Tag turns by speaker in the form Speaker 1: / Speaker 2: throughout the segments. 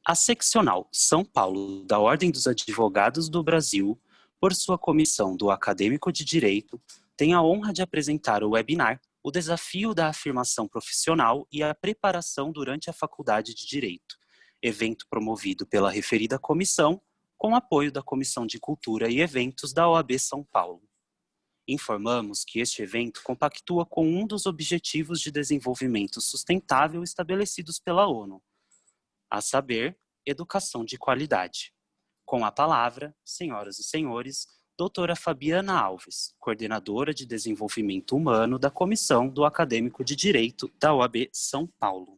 Speaker 1: A Seccional São Paulo da Ordem dos Advogados do Brasil, por sua comissão do Acadêmico de Direito, tem a honra de apresentar o webinar O Desafio da Afirmação Profissional e a Preparação durante a Faculdade de Direito, evento promovido pela referida comissão, com apoio da Comissão de Cultura e Eventos da OAB São Paulo. Informamos que este evento compactua com um dos Objetivos de Desenvolvimento Sustentável estabelecidos pela ONU, a saber, educação de qualidade. Com a palavra, senhoras e senhores, doutora Fabiana Alves, coordenadora de Desenvolvimento Humano da Comissão do Acadêmico de Direito da OAB São Paulo.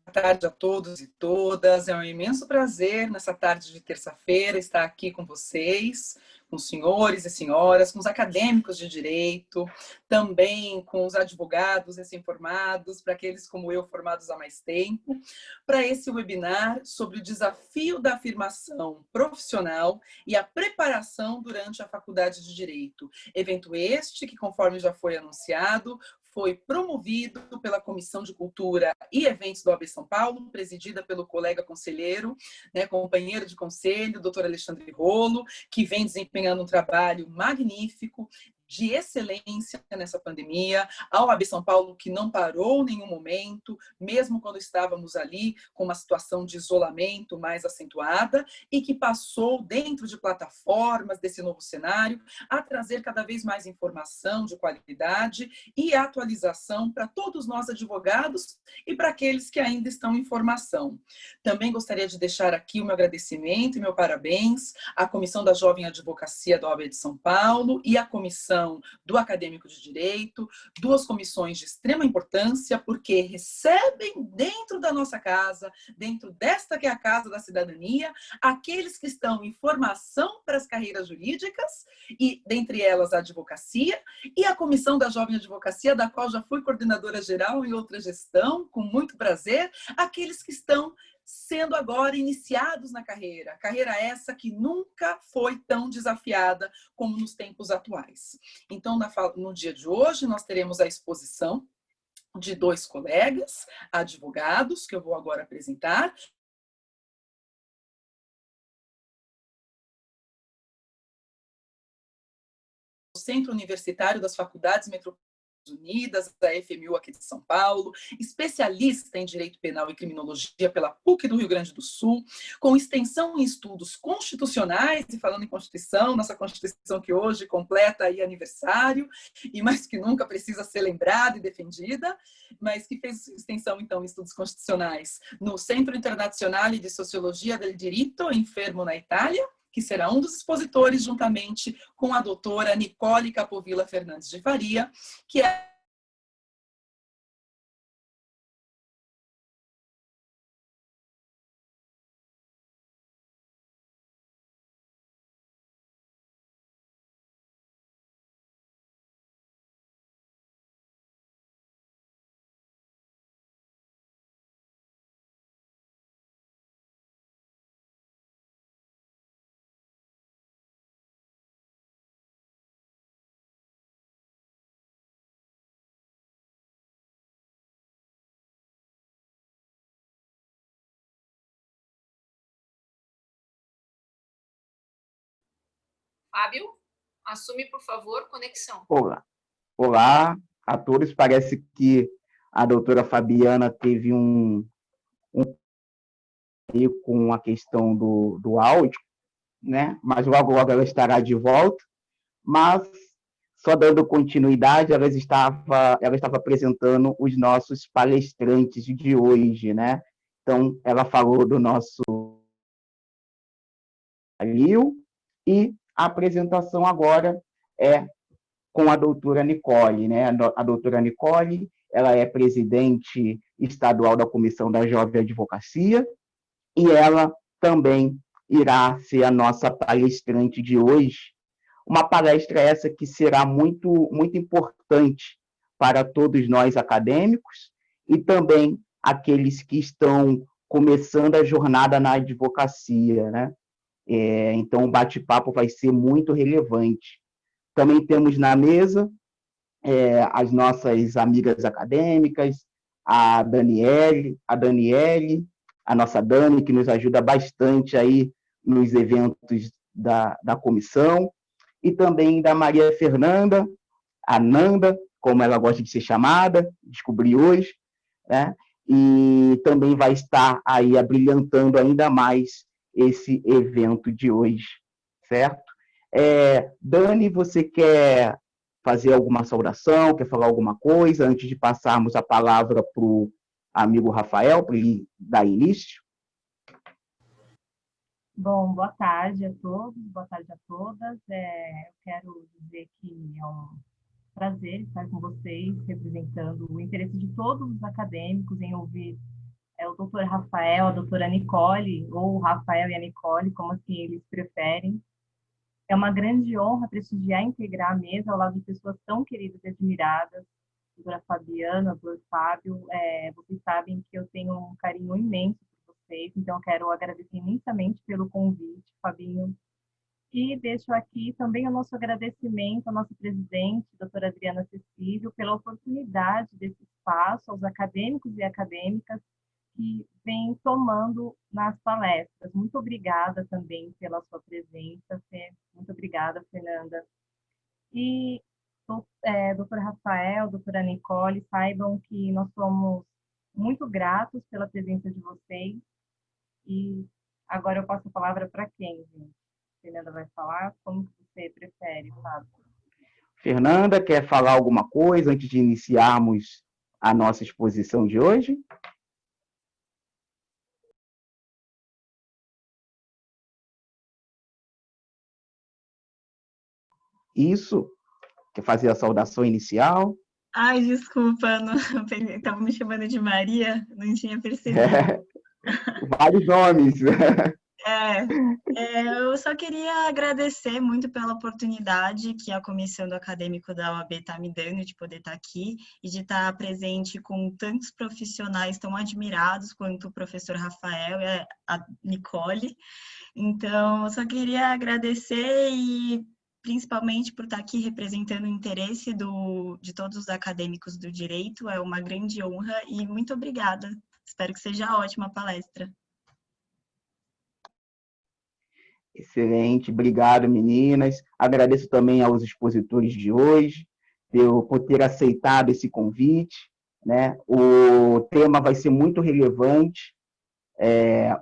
Speaker 2: Boa tarde a todos e todas. É um imenso prazer, nessa tarde de terça-feira, estar aqui com vocês, com os senhores e senhoras, com os acadêmicos de direito, também com os advogados recém-formados, para aqueles como eu, formados há mais tempo, para esse webinar sobre o desafio da afirmação profissional e a preparação durante a Faculdade de Direito. Evento este que, conforme já foi anunciado, foi promovido pela Comissão de Cultura e Eventos da OAB São Paulo, presidida pelo colega conselheiro, companheiro de conselho, doutor Alexandre Rolo, que vem desempenhando um trabalho magnífico, de excelência nessa pandemia, a OAB São Paulo que não parou em nenhum momento, mesmo quando estávamos ali com uma situação de isolamento mais acentuada e que passou dentro de plataformas desse novo cenário a trazer cada vez mais informação de qualidade e atualização para todos nós advogados e para aqueles que ainda estão em formação. Também gostaria de deixar aqui o meu agradecimento e meu parabéns à Comissão da Jovem Advocacia da OAB de São Paulo e à Comissão do Acadêmico de Direito, duas comissões de extrema importância, porque recebem dentro da nossa casa, dentro desta que é a Casa da Cidadania, aqueles que estão em formação para as carreiras jurídicas, e dentre elas a advocacia, e a Comissão da Jovem Advocacia, da qual já fui coordenadora geral em outra gestão, com muito prazer, aqueles que estão sendo agora iniciados na carreira essa que nunca foi tão desafiada como nos tempos atuais. Então, no dia de hoje, nós teremos a exposição de dois colegas advogados, que eu vou agora apresentar. O Centro Universitário das Faculdades Metropolitanas Unidas, da FMU aqui de São Paulo, especialista em Direito Penal e Criminologia pela PUC do Rio Grande do Sul, com extensão em estudos constitucionais, e falando em Constituição, nossa Constituição que hoje completa aí aniversário, e mais que nunca precisa ser lembrada e defendida, mas que fez extensão, então, em estudos constitucionais no Centro Internazionale di Sociologia del Diritto, em Fermo, na Itália, que será um dos expositores, juntamente com a doutora Nicole Capovilla Fernandes de Faria, que é
Speaker 3: Fábio, assume, por favor, conexão.
Speaker 4: Olá a todos. Parece que a doutora Fabiana teve um com a questão do áudio, né? Mas logo ela estará de volta. Mas, só dando continuidade, ela estava apresentando os nossos palestrantes de hoje, né? Então, ela falou do nosso Lio, e a apresentação agora é com a doutora Nicole, né? A doutora Nicole, ela é presidente estadual da Comissão da Jovem Advocacia e ela também irá ser a nossa palestrante de hoje. Uma palestra essa que será muito, muito importante para todos nós acadêmicos e também aqueles que estão começando a jornada na advocacia, né? Então, o bate-papo vai ser muito relevante. Também temos na mesa as nossas amigas acadêmicas, a Daniele, a nossa Dani, que nos ajuda bastante aí nos eventos da comissão, e também da Maria Fernanda, a Nanda, como ela gosta de ser chamada, descobri hoje, né? E também vai estar aí abrilhantando ainda mais esse evento de hoje, certo? Dani, você quer fazer alguma saudação, quer falar alguma coisa antes de passarmos a palavra para o amigo Rafael, para ele dar início?
Speaker 5: Bom, boa tarde a todos, boa tarde a todas. Eu quero dizer que é um prazer estar com vocês, representando o interesse de todos os acadêmicos em ouvir o doutor Rafael, a doutora Nicole, ou o Rafael e a Nicole, como assim eles preferem. É uma grande honra prestigiar e integrar a mesa ao lado de pessoas tão queridas e admiradas, doutora Fabiana, doutor Fábio. Vocês sabem que eu tenho um carinho imenso por vocês, então eu quero agradecer imensamente pelo convite, Fabinho. E deixo aqui também o nosso agradecimento à nossa presidente, doutora Adriana Cecílio, pela oportunidade desse espaço aos acadêmicos e acadêmicas que vêm tomando nas palestras. Muito obrigada também pela sua presença, Fê. Muito obrigada, Fernanda. E, doutor Rafael, doutora Nicole, saibam que nós somos muito gratos pela presença de vocês. E agora eu passo a palavra para quem, gente? Fernanda vai falar? Como que você prefere, Fábio?
Speaker 4: Fernanda, quer falar alguma coisa antes de iniciarmos a nossa exposição de hoje? Isso. Quer fazer a saudação inicial?
Speaker 6: Ai, desculpa, estava me chamando de Maria, não tinha percebido.
Speaker 4: Vários nomes.
Speaker 6: Eu só queria agradecer muito pela oportunidade que a Comissão do Acadêmico da UAB está me dando de poder estar aqui e de estar presente com tantos profissionais tão admirados quanto o professor Rafael e a Nicole. Então, eu só queria agradecer e principalmente por estar aqui representando o interesse de todos os acadêmicos do direito. É uma grande honra e muito obrigada. Espero que seja ótima a palestra.
Speaker 4: Excelente, obrigado, meninas. Agradeço também aos expositores de hoje por ter aceitado esse convite, né? O tema vai ser muito relevante,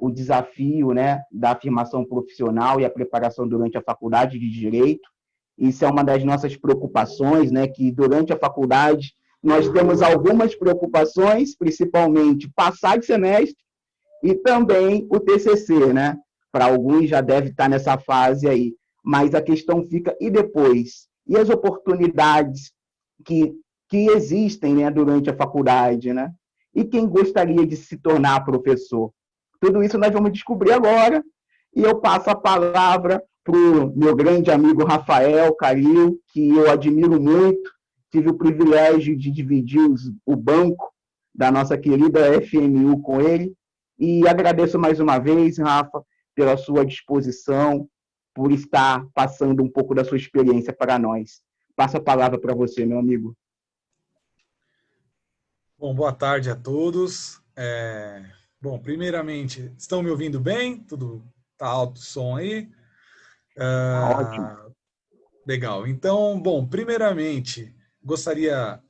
Speaker 4: o desafio, né, da afirmação profissional e a preparação durante a faculdade de Direito. Isso é uma das nossas preocupações, né, que durante a faculdade nós temos algumas preocupações, principalmente passar de semestre e também o TCC, né? Para alguns já deve estar nessa fase aí, mas a questão fica, e depois? E as oportunidades que existem, né, durante a faculdade, né? E quem gostaria de se tornar professor? Tudo isso nós vamos descobrir agora, e eu passo a palavra para o meu grande amigo Rafael Calil, que eu admiro muito, tive o privilégio de dividir o banco da nossa querida FMU com ele, e agradeço mais uma vez, Rafa, pela sua disposição, por estar passando um pouco da sua experiência para nós. Passo a palavra para você, meu amigo.
Speaker 7: Bom, boa tarde a todos. Bom, primeiramente, estão me ouvindo bem? Tudo tá alto o som aí?
Speaker 4: Ótimo.
Speaker 7: Legal. Então, bom, primeiramente, gostaria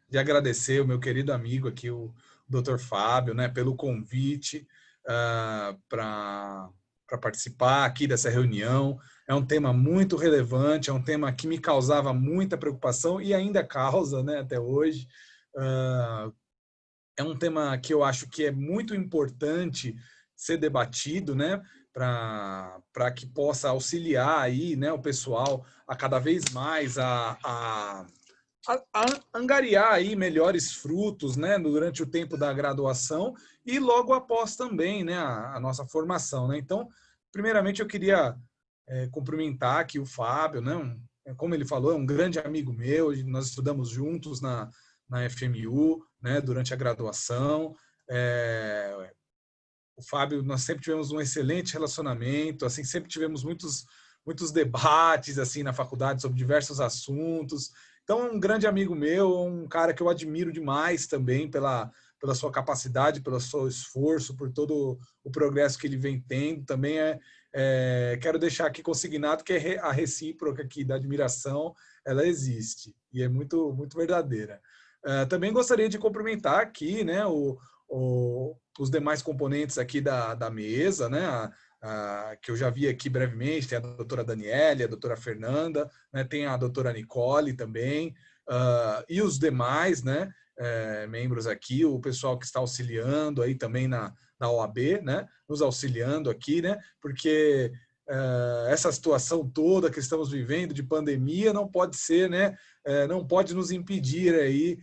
Speaker 7: de agradecer o meu querido amigo aqui, o Dr. Fábio, né, pelo convite para participar aqui dessa reunião. É um tema muito relevante, é um tema que me causava muita preocupação e ainda causa, né, até hoje. É um tema que eu acho que é muito importante ser debatido, né, para que possa auxiliar aí, né, o pessoal a cada vez mais a angariar aí melhores frutos, né, durante o tempo da graduação e logo após também, né, a nossa formação, né? Então, primeiramente eu queria cumprimentar aqui o Fábio, né? Como ele falou, é um grande amigo meu, nós estudamos juntos na FMU, né, durante a graduação. O Fábio, nós sempre tivemos um excelente relacionamento, assim, sempre tivemos muitos debates assim na faculdade sobre diversos assuntos. Então, é um grande amigo meu, um cara que eu admiro demais também pela pela sua capacidade, pelo seu esforço, por todo o progresso que ele vem tendo. Também quero deixar aqui consignado que a recíproca aqui da admiração, ela existe e é muito, muito verdadeira. Também gostaria de cumprimentar aqui, né, os demais componentes aqui da mesa, né, que eu já vi aqui brevemente. Tem a doutora Daniele, a doutora Fernanda, né, tem a doutora Nicole também, e os demais, né, membros aqui, o pessoal que está auxiliando aí também na OAB, né, nos auxiliando aqui, né, porque essa situação toda que estamos vivendo de pandemia não pode ser, né, não pode nos impedir aí,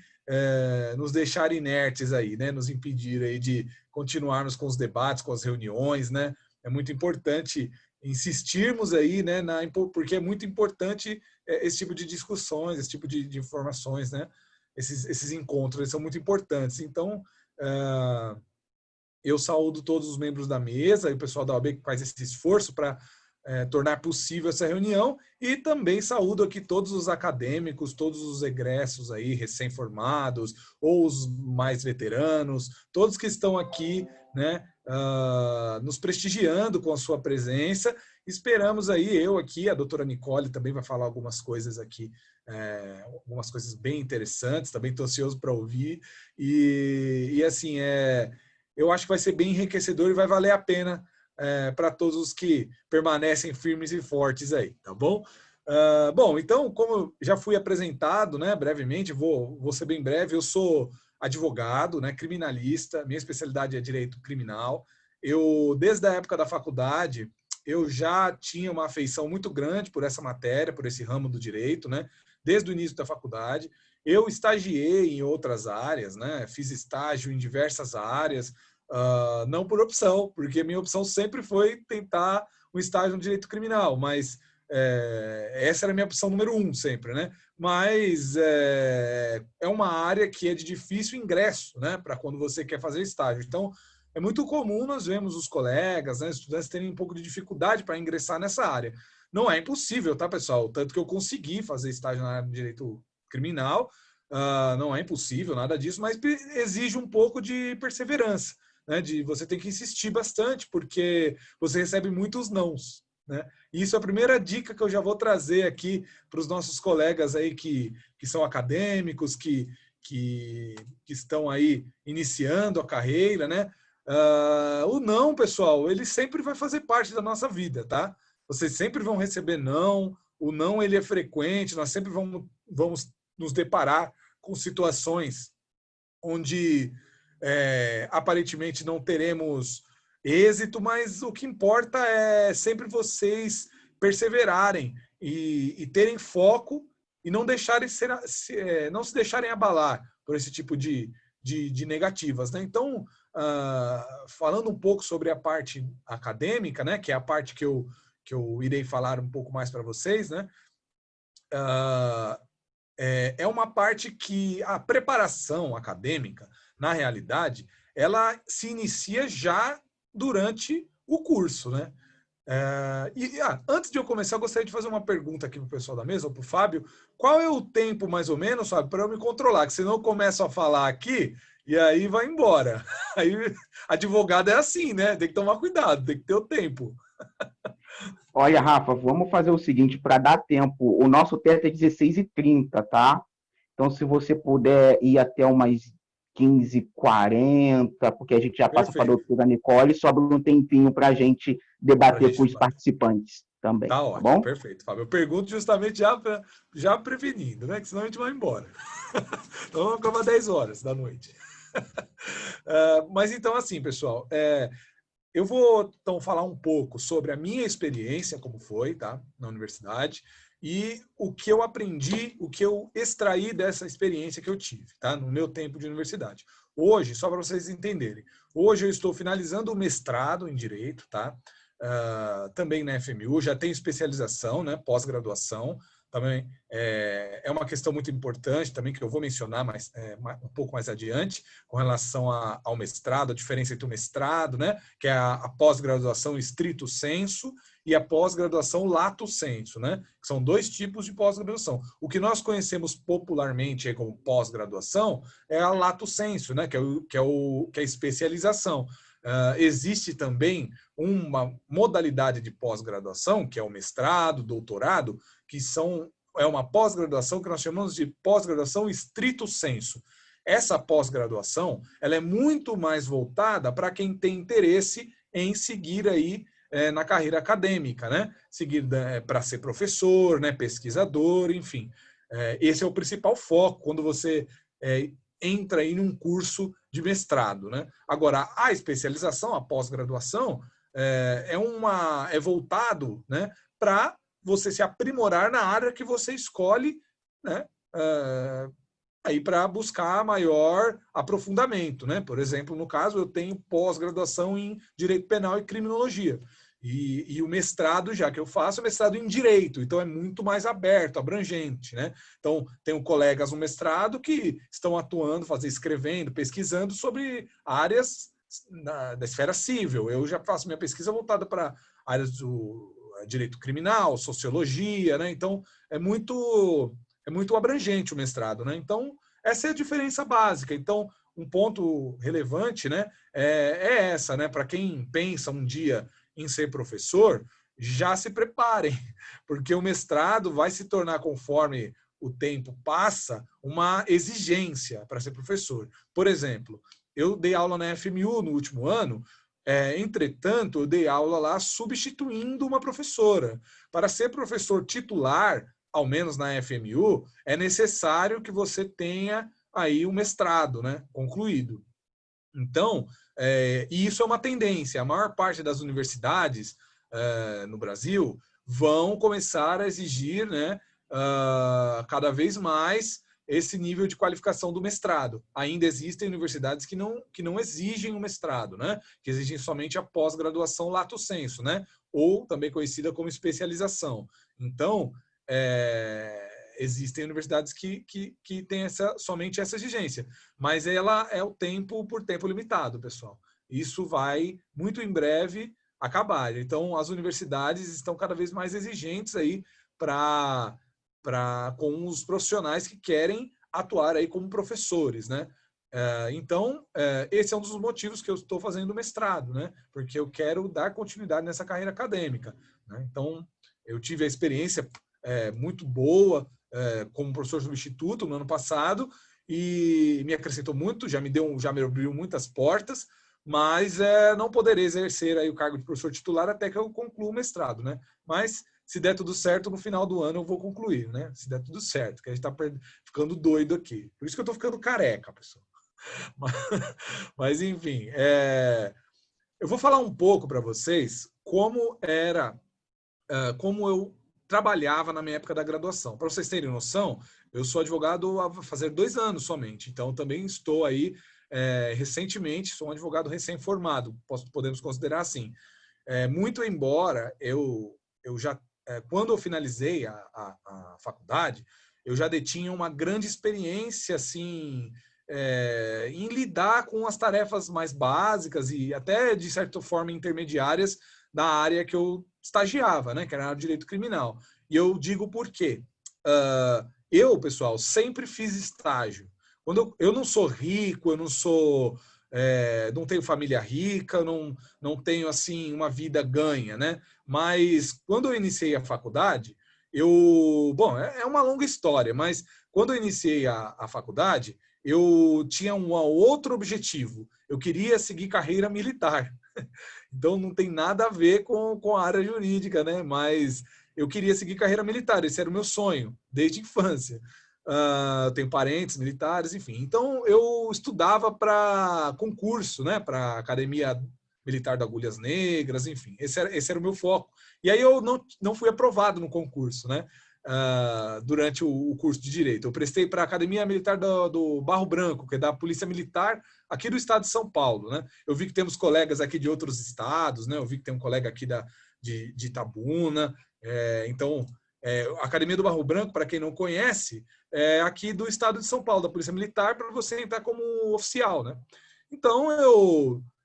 Speaker 7: nos deixar inertes aí, né, nos impedir aí de continuarmos com os debates, com as reuniões, né. É muito importante insistirmos aí, né, porque é muito importante esse tipo de discussões, esse tipo de informações, né, esses encontros, eles são muito importantes. Então, eu saúdo todos os membros da mesa e o pessoal da OAB que faz esse esforço para tornar possível essa reunião, e também saúdo aqui todos os acadêmicos, todos os egressos aí, recém-formados, ou os mais veteranos, todos que estão aqui, né, nos prestigiando com a sua presença. Esperamos aí, eu aqui, a doutora Nicole também vai falar algumas coisas aqui, algumas coisas bem interessantes, também estou ansioso para ouvir, e assim, eu acho que vai ser bem enriquecedor e vai valer a pena para todos os que permanecem firmes e fortes aí, tá bom? Bom, então, como já fui apresentado, né, brevemente, vou ser bem breve. Eu sou advogado, né, criminalista, minha especialidade é direito criminal. Eu, desde a época da faculdade, eu já tinha uma afeição muito grande por essa matéria, por esse ramo do direito, né, desde o início da faculdade. Eu estagiei em outras áreas, né, fiz estágio em diversas áreas, não por opção, porque minha opção sempre foi tentar um estágio no direito criminal, mas essa era a minha opção número 1 sempre, né? Mas é uma área que é de difícil ingresso, né, para quando você quer fazer estágio. Então, é muito comum nós vemos os colegas, né, estudantes terem um pouco de dificuldade para ingressar nessa área. Não é impossível, tá, pessoal? Tanto que eu consegui fazer estágio na área de direito criminal, não é impossível, nada disso, mas exige um pouco de perseverança, né, de você tem que insistir bastante, porque você recebe muitos nãos, né? E isso é a primeira dica que eu já vou trazer aqui para os nossos colegas aí que são acadêmicos, que estão aí iniciando a carreira, né? O não, pessoal, ele sempre vai fazer parte da nossa vida, tá? Vocês sempre vão receber não, o não ele é frequente, nós sempre vamos nos deparar com situações onde aparentemente não teremos êxito, mas o que importa é sempre vocês perseverarem e terem foco e não se deixarem abalar por esse tipo de negativas, né? Então, falando um pouco sobre a parte acadêmica, né, que é a parte que eu irei falar um pouco mais para vocês, né? É uma parte que a preparação acadêmica, na realidade, ela se inicia já durante o curso, né? Antes de eu começar, eu gostaria de fazer uma pergunta aqui para o pessoal da mesa, ou para o Fábio. Qual é o tempo, mais ou menos, Fábio, para eu me controlar? Que senão eu começo a falar aqui e aí vai embora. Aí, advogado é assim, né? Tem que tomar cuidado, tem que ter o tempo.
Speaker 4: Olha, Rafa, vamos fazer o seguinte, para dar tempo, o nosso teto é 16h30, tá? Então, se você puder ir até umas 15h40, porque a gente já passa para a doutora Nicole, sobra um tempinho para a gente debater com os participantes também.
Speaker 7: Tá ótimo,
Speaker 4: bom?
Speaker 7: Perfeito, Fábio. Eu pergunto justamente já prevenindo, né? Que senão a gente vai embora. Então, vamos acabar 10 horas da noite. Mas então, assim, pessoal, eu vou então falar um pouco sobre a minha experiência, como foi, tá, na universidade, e o que eu aprendi, o que eu extraí dessa experiência que eu tive, tá, no meu tempo de universidade. Hoje, só para vocês entenderem, hoje eu estou finalizando o mestrado em Direito, tá, também na FMU, já tenho especialização, né, pós-graduação, também é uma questão muito importante também que eu vou mencionar um pouco mais adiante com relação ao mestrado, a diferença entre o mestrado, né, que é a pós-graduação estrito sensu, e a pós-graduação lato sensu, né? São dois tipos de pós-graduação. O que nós conhecemos popularmente aí como pós-graduação é a lato sensu, né? Que é a especialização. Existe também uma modalidade de pós-graduação, que é o mestrado, doutorado, é uma pós-graduação que nós chamamos de pós-graduação stricto sensu. Essa pós-graduação, ela é muito mais voltada para quem tem interesse em seguir aí na carreira acadêmica, né? Seguir para ser professor, né? Pesquisador, enfim. Esse é o principal foco quando você entra aí num curso de mestrado, né? Agora, a especialização, a pós-graduação, é voltado, né, para você se aprimorar na área que você escolhe, né? Aí para buscar maior aprofundamento, né? Por exemplo, no caso, eu tenho pós-graduação em Direito Penal e Criminologia. E o mestrado, já que eu faço, é mestrado em Direito, então é muito mais aberto, abrangente, né? Então, tenho colegas no mestrado que estão atuando, escrevendo, pesquisando sobre áreas da esfera civil. Eu já faço minha pesquisa voltada para áreas do direito criminal, sociologia, né? Então, é muito abrangente o mestrado, né? Então, essa é a diferença básica. Então, um ponto relevante, né, é essa, né? Para quem pensa um dia em ser professor, já se preparem, porque o mestrado vai se tornar, conforme o tempo passa, uma exigência para ser professor. Por exemplo, eu dei aula na FMU no último ano, entretanto, eu dei aula lá substituindo uma professora. Para ser professor titular, ao menos na FMU, é necessário que você tenha aí um mestrado, né, concluído. Então, e isso é uma tendência. A maior parte das universidades no Brasil vão começar a exigir, né, cada vez mais esse nível de qualificação do mestrado. Ainda existem universidades que não exigem o mestrado, né, que exigem somente a pós-graduação lato sensu, né, ou também conhecida como especialização. Então, existem universidades que têm somente essa exigência, mas ela é o tempo por tempo limitado, pessoal. Isso vai, muito em breve, acabar. Então, as universidades estão cada vez mais exigentes aí com os profissionais que querem atuar aí como professores, né? Então, esse é um dos motivos que eu estou fazendo o mestrado, né? Porque eu quero dar continuidade nessa carreira acadêmica, né? Então, eu tive a experiência muito boa como professor substituto no ano passado e me acrescentou muito, já me abriu muitas portas, mas não poderei exercer aí o cargo de professor titular até que eu conclua o mestrado, né? Mas se der tudo certo, no final do ano eu vou concluir, né? Se der tudo certo, que a gente está ficando doido aqui. Por isso que eu estou ficando careca, pessoal. Mas enfim, eu vou falar um pouco para vocês como eu trabalhava na minha época da graduação. Para vocês terem noção, eu sou advogado há fazer 2 anos somente, então também estou aí recentemente, sou um advogado recém-formado, podemos considerar assim. Muito embora eu já, quando eu finalizei a faculdade, eu já detinha uma grande experiência assim, em lidar com as tarefas mais básicas e até, de certa forma, intermediárias da área que eu estagiava, né, que era o direito criminal. E eu digo por quê. Eu, pessoal, sempre fiz estágio. Eu não sou rico, eu não sou... não tenho família rica, não tenho, assim, uma vida ganha, né? Mas quando eu iniciei a faculdade, bom, é uma longa história, mas quando eu iniciei a faculdade, eu tinha um outro objetivo. Eu queria seguir carreira militar. Então, não tem nada a ver com a área jurídica, né? Mas eu queria seguir carreira militar, esse era o meu sonho, desde a infância. Tenho parentes militares, enfim. Então, eu estudava para concurso, né? Para a Academia Militar da Agulhas Negras, enfim. Esse era o meu foco. E aí eu não fui aprovado no concurso, né? Durante o curso de Direito. Eu prestei para a Academia Militar do Barro Branco, que é da Polícia Militar aqui do estado de São Paulo, né? Eu vi que temos colegas aqui de outros estados, né? Eu vi que tem um colega aqui de Itabuna. Então, a Academia do Barro Branco, para quem não conhece, é aqui do estado de São Paulo, da Polícia Militar, para você entrar como oficial, né? Então,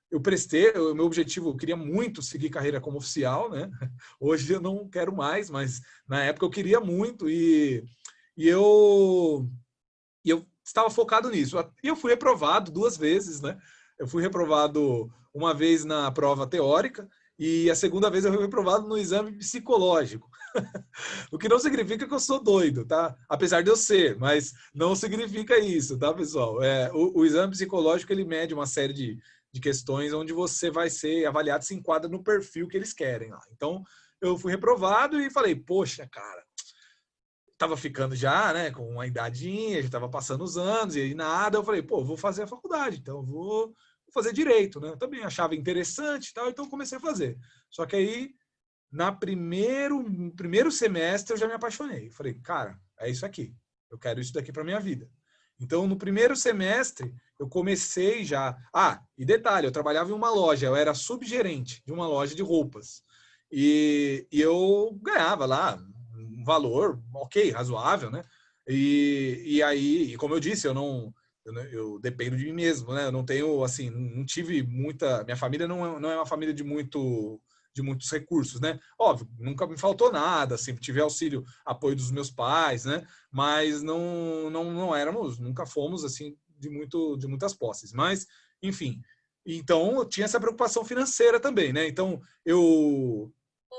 Speaker 7: eu eu prestei, o meu objetivo, eu queria muito seguir carreira como oficial, né? Hoje eu não quero mais, mas na época eu queria muito eu estava focado nisso. E eu fui reprovado 2 vezes, né? Eu fui reprovado uma vez na prova teórica e a segunda vez eu fui reprovado no exame psicológico. O que não significa que eu sou doido, tá? Apesar de eu ser, mas não significa isso, tá, pessoal? O exame psicológico, ele mede uma série de questões onde você vai ser avaliado, se enquadra no perfil que eles querem lá. Então, eu fui reprovado e falei, poxa, cara, tava ficando já, né, com uma idadinha, já tava passando os anos, e aí nada, eu falei, pô, vou fazer a faculdade, então eu vou fazer direito, né? Eu também achava interessante e tal, então comecei a fazer. Só que aí, no primeiro semestre, eu já me apaixonei. Falei, cara, é isso aqui. Eu quero isso daqui para minha vida. Então, no primeiro semestre, eu comecei já... Ah, e detalhe, eu trabalhava em uma loja, eu era subgerente de uma loja de roupas. E eu ganhava lá um valor, ok, razoável, né? E aí, como eu disse, eu dependo de mim mesmo, né? Eu não tenho, assim, não tive muita... Minha família não é uma família de muitos recursos, né? Óbvio, nunca me faltou nada, sempre tive auxílio, apoio dos meus pais, né? Mas não éramos, nunca fomos, assim, de muitas posses. Mas, enfim, então eu tinha essa preocupação financeira também, né? Então, eu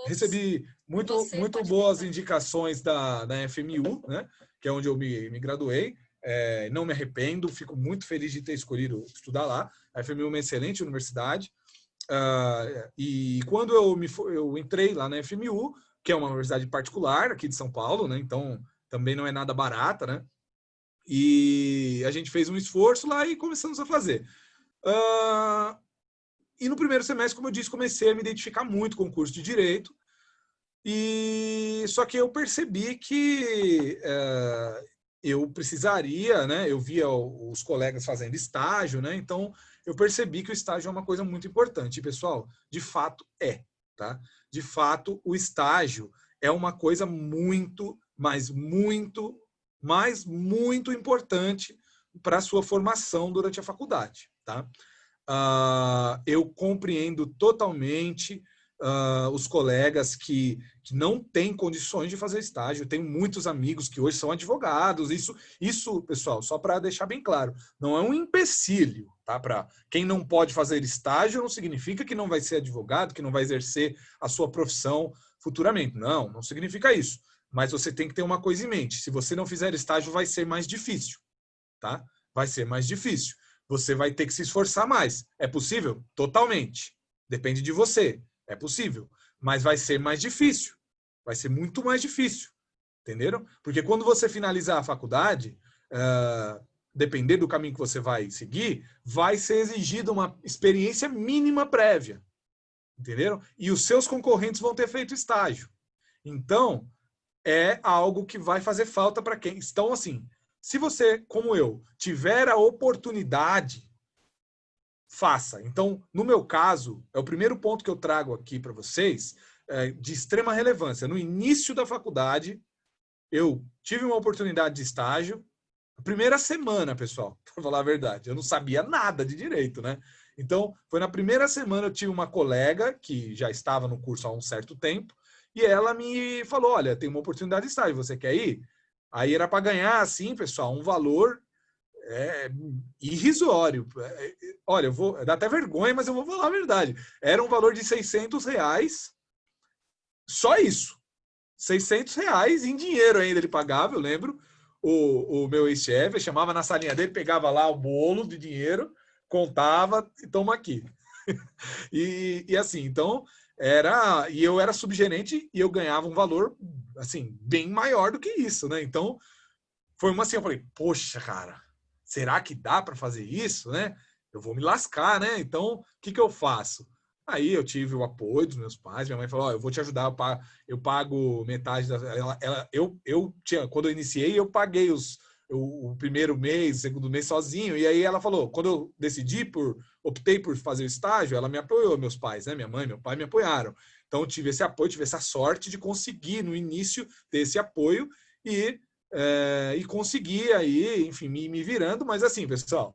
Speaker 7: recebi muito boas indicações da FMU, né? Que é onde eu me graduei. Não me arrependo, fico muito feliz de ter escolhido estudar lá. A FMU é uma excelente universidade. E quando eu entrei lá na FMU, que é uma universidade particular aqui de São Paulo, né? Então também não é nada barata, né? E a gente fez um esforço lá e começamos a fazer. E no primeiro semestre, como eu disse, comecei a me identificar muito com o curso de Direito. E só que eu percebi que eu precisaria, né? Eu via os colegas fazendo estágio, né? Então eu percebi que o estágio é uma coisa muito importante. E, pessoal, de fato tá? De fato, o estágio é uma coisa muito importante para a sua formação durante a faculdade, tá? Eu compreendo totalmente os colegas que não têm condições de fazer estágio. Tenho muitos amigos que hoje são advogados. Isso, pessoal, só para deixar bem claro, não é um empecilho, tá? Para quem não pode fazer estágio, não significa que não vai ser advogado, que não vai exercer a sua profissão futuramente. Não significa isso. Mas você tem que ter uma coisa em mente. Se você não fizer estágio, vai ser mais difícil, tá? Vai ser mais difícil. Você vai ter que se esforçar mais. É possível? Totalmente. Depende de você. É possível. Mas vai ser mais difícil. Vai ser muito mais difícil. Entenderam? Porque quando você finalizar a faculdade, depender do caminho que você vai seguir, vai ser exigida uma experiência mínima prévia. Entenderam? E os seus concorrentes vão ter feito estágio. Então, é algo que vai fazer falta para quem... Então, assim, se você, como eu, tiver a oportunidade, faça. Então, no meu caso, é o primeiro ponto que eu trago aqui para vocês, de extrema relevância. No início da faculdade, eu tive uma oportunidade de estágio. A primeira semana, pessoal, para falar a verdade, eu não sabia nada de direito, né? Então, foi na primeira semana eu tive uma colega que já estava no curso há um certo tempo, e ela me falou, olha, tem uma oportunidade de estágio, você quer ir? Aí era para ganhar, assim, pessoal, um valor irrisório. Olha, dá até vergonha, mas eu vou falar a verdade. Era um valor de R$600, só isso. R$600 em dinheiro ainda ele pagava, eu lembro. O meu ex-chefe chamava na salinha dele, pegava lá o bolo de dinheiro, contava e toma aqui. e assim, então... E eu era subgerente e eu ganhava um valor, assim, bem maior do que isso, né? Então, foi uma assim, eu falei, poxa, cara, será que dá para fazer isso, né? Eu vou me lascar, né? Então, o que eu faço? Aí eu tive o apoio dos meus pais, minha mãe falou, eu vou te ajudar, eu pago metade da... Quando eu iniciei, eu paguei o primeiro mês, o segundo mês sozinho, e aí ela falou, quando eu optei por fazer o estágio, ela me apoiou, meus pais, né? Minha mãe, meu pai me apoiaram. Então, eu tive esse apoio, tive essa sorte de conseguir, no início, ter esse apoio e conseguir aí, enfim, me virando. Mas assim, pessoal,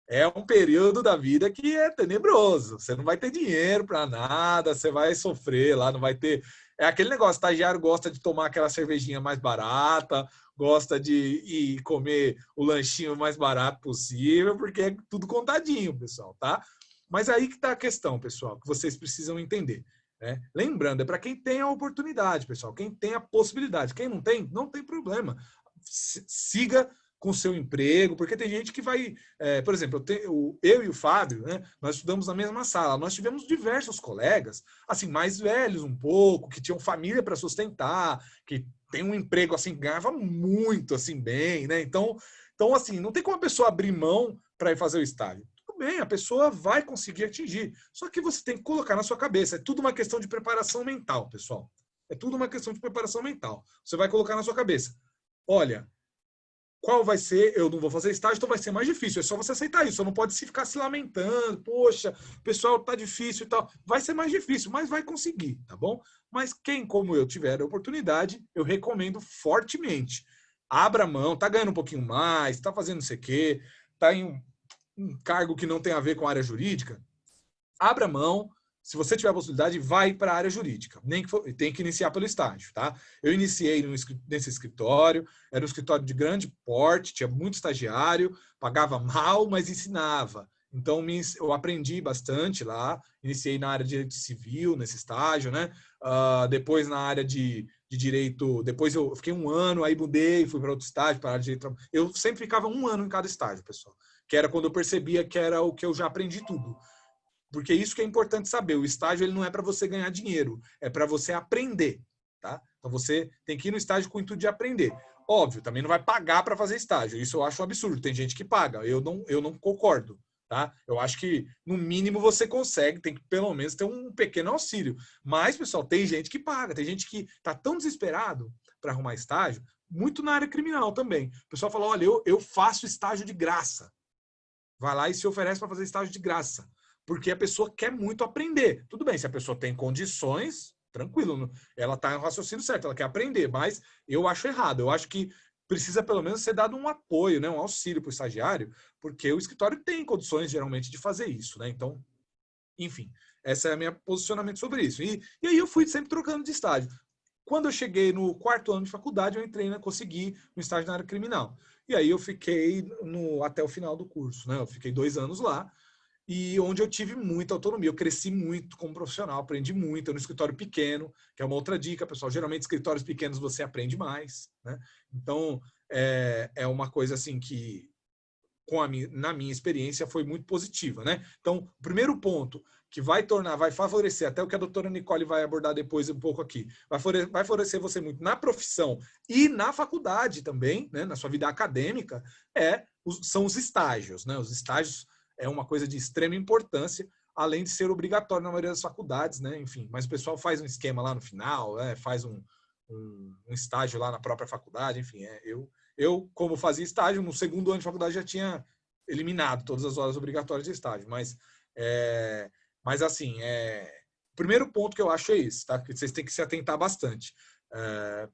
Speaker 7: É um período da vida que é tenebroso. Você não vai ter dinheiro para nada, você vai sofrer lá, não vai ter... É aquele negócio, o estagiário gosta de tomar aquela cervejinha mais barata, gosta de ir comer o lanchinho mais barato possível, porque é tudo contadinho, pessoal, tá? Mas aí que tá a questão, pessoal, que vocês precisam entender, né? Lembrando, é para quem tem a oportunidade, pessoal, quem tem a possibilidade. Quem não tem problema. Siga com o seu emprego, porque tem gente que vai... por exemplo, eu e o Fábio, né, nós estudamos na mesma sala. Nós tivemos diversos colegas, assim, mais velhos um pouco, que tinham família para sustentar, que tem um emprego, assim, ganhava muito, assim, bem, né? Então, assim, não tem como a pessoa abrir mão para ir fazer o estágio. Tudo bem, a pessoa vai conseguir atingir. Só que você tem que colocar na sua cabeça. É tudo uma questão de preparação mental, pessoal. É tudo uma questão de preparação mental. Você vai colocar na sua cabeça. Olha, qual vai ser? Eu não vou fazer estágio, então vai ser mais difícil. É só você aceitar isso. Você não pode ficar se lamentando. Poxa, pessoal, tá difícil e tal. Vai ser mais difícil, mas vai conseguir, tá bom? Mas quem, como eu, tiver a oportunidade, eu recomendo fortemente. Abra mão, tá ganhando um pouquinho mais, tá fazendo não sei o quê, tá em um cargo que não tem a ver com a área jurídica. Abra mão. Se você tiver a possibilidade, vai para a área jurídica. Nem que for, tem que iniciar pelo estágio, tá? Eu iniciei nesse escritório, era um escritório de grande porte, tinha muito estagiário, pagava mal, mas ensinava. Então, eu aprendi bastante lá. Iniciei na área de direito civil, nesse estágio, né? Depois na área de direito... Depois eu fiquei um ano, aí mudei, fui para outro estágio, para a área de direito... Eu sempre ficava um ano em cada estágio, pessoal. Que era quando eu percebia que era o que eu já aprendi tudo. Porque isso que é importante saber. O estágio ele não é para você ganhar dinheiro, é para você aprender, tá? Então você tem que ir no estágio com o intuito de aprender. Óbvio, também não vai pagar para fazer estágio. Isso eu acho um absurdo. Tem gente que paga. Eu não concordo, tá? Eu acho que no mínimo você consegue, tem que pelo menos ter um pequeno auxílio. Mas, pessoal, tem gente que paga, tem gente que tá tão desesperado para arrumar estágio, muito na área criminal também. O pessoal fala: olha, eu faço estágio de graça. Vai lá e se oferece para fazer estágio de graça. Porque a pessoa quer muito aprender. Tudo bem, se a pessoa tem condições, tranquilo, ela está no raciocínio certo, ela quer aprender, mas eu acho errado. Eu acho que precisa pelo menos ser dado um apoio, né, um auxílio para o estagiário, porque o escritório tem condições geralmente de fazer isso, né? Então, enfim, esse é o meu posicionamento sobre isso. E aí eu fui sempre trocando de estágio. Quando eu cheguei no 4º ano de faculdade, eu entrei, consegui um estágio na área criminal. E aí eu fiquei até o final do curso, né? Eu fiquei 2 anos lá, e onde eu tive muita autonomia. Eu cresci muito como profissional, aprendi muito. Eu no escritório pequeno, que é uma outra dica, pessoal. Geralmente, escritórios pequenos você aprende mais, né? Então, é uma coisa assim que, na minha experiência, foi muito positiva, né? Então, o primeiro ponto que vai favorecer, até o que a doutora Nicole vai abordar depois um pouco aqui, vai favorecer você muito na profissão e na faculdade também, né? Na sua vida acadêmica, são os estágios, né? Os estágios é uma coisa de extrema importância, além de ser obrigatório na maioria das faculdades, né? Enfim, mas o pessoal faz um esquema lá no final, faz um estágio lá na própria faculdade, enfim. Eu, como fazia estágio, no 2º ano de faculdade já tinha eliminado todas as horas obrigatórias de estágio, mas assim, o primeiro ponto que eu acho é esse, tá? Que vocês têm que se atentar bastante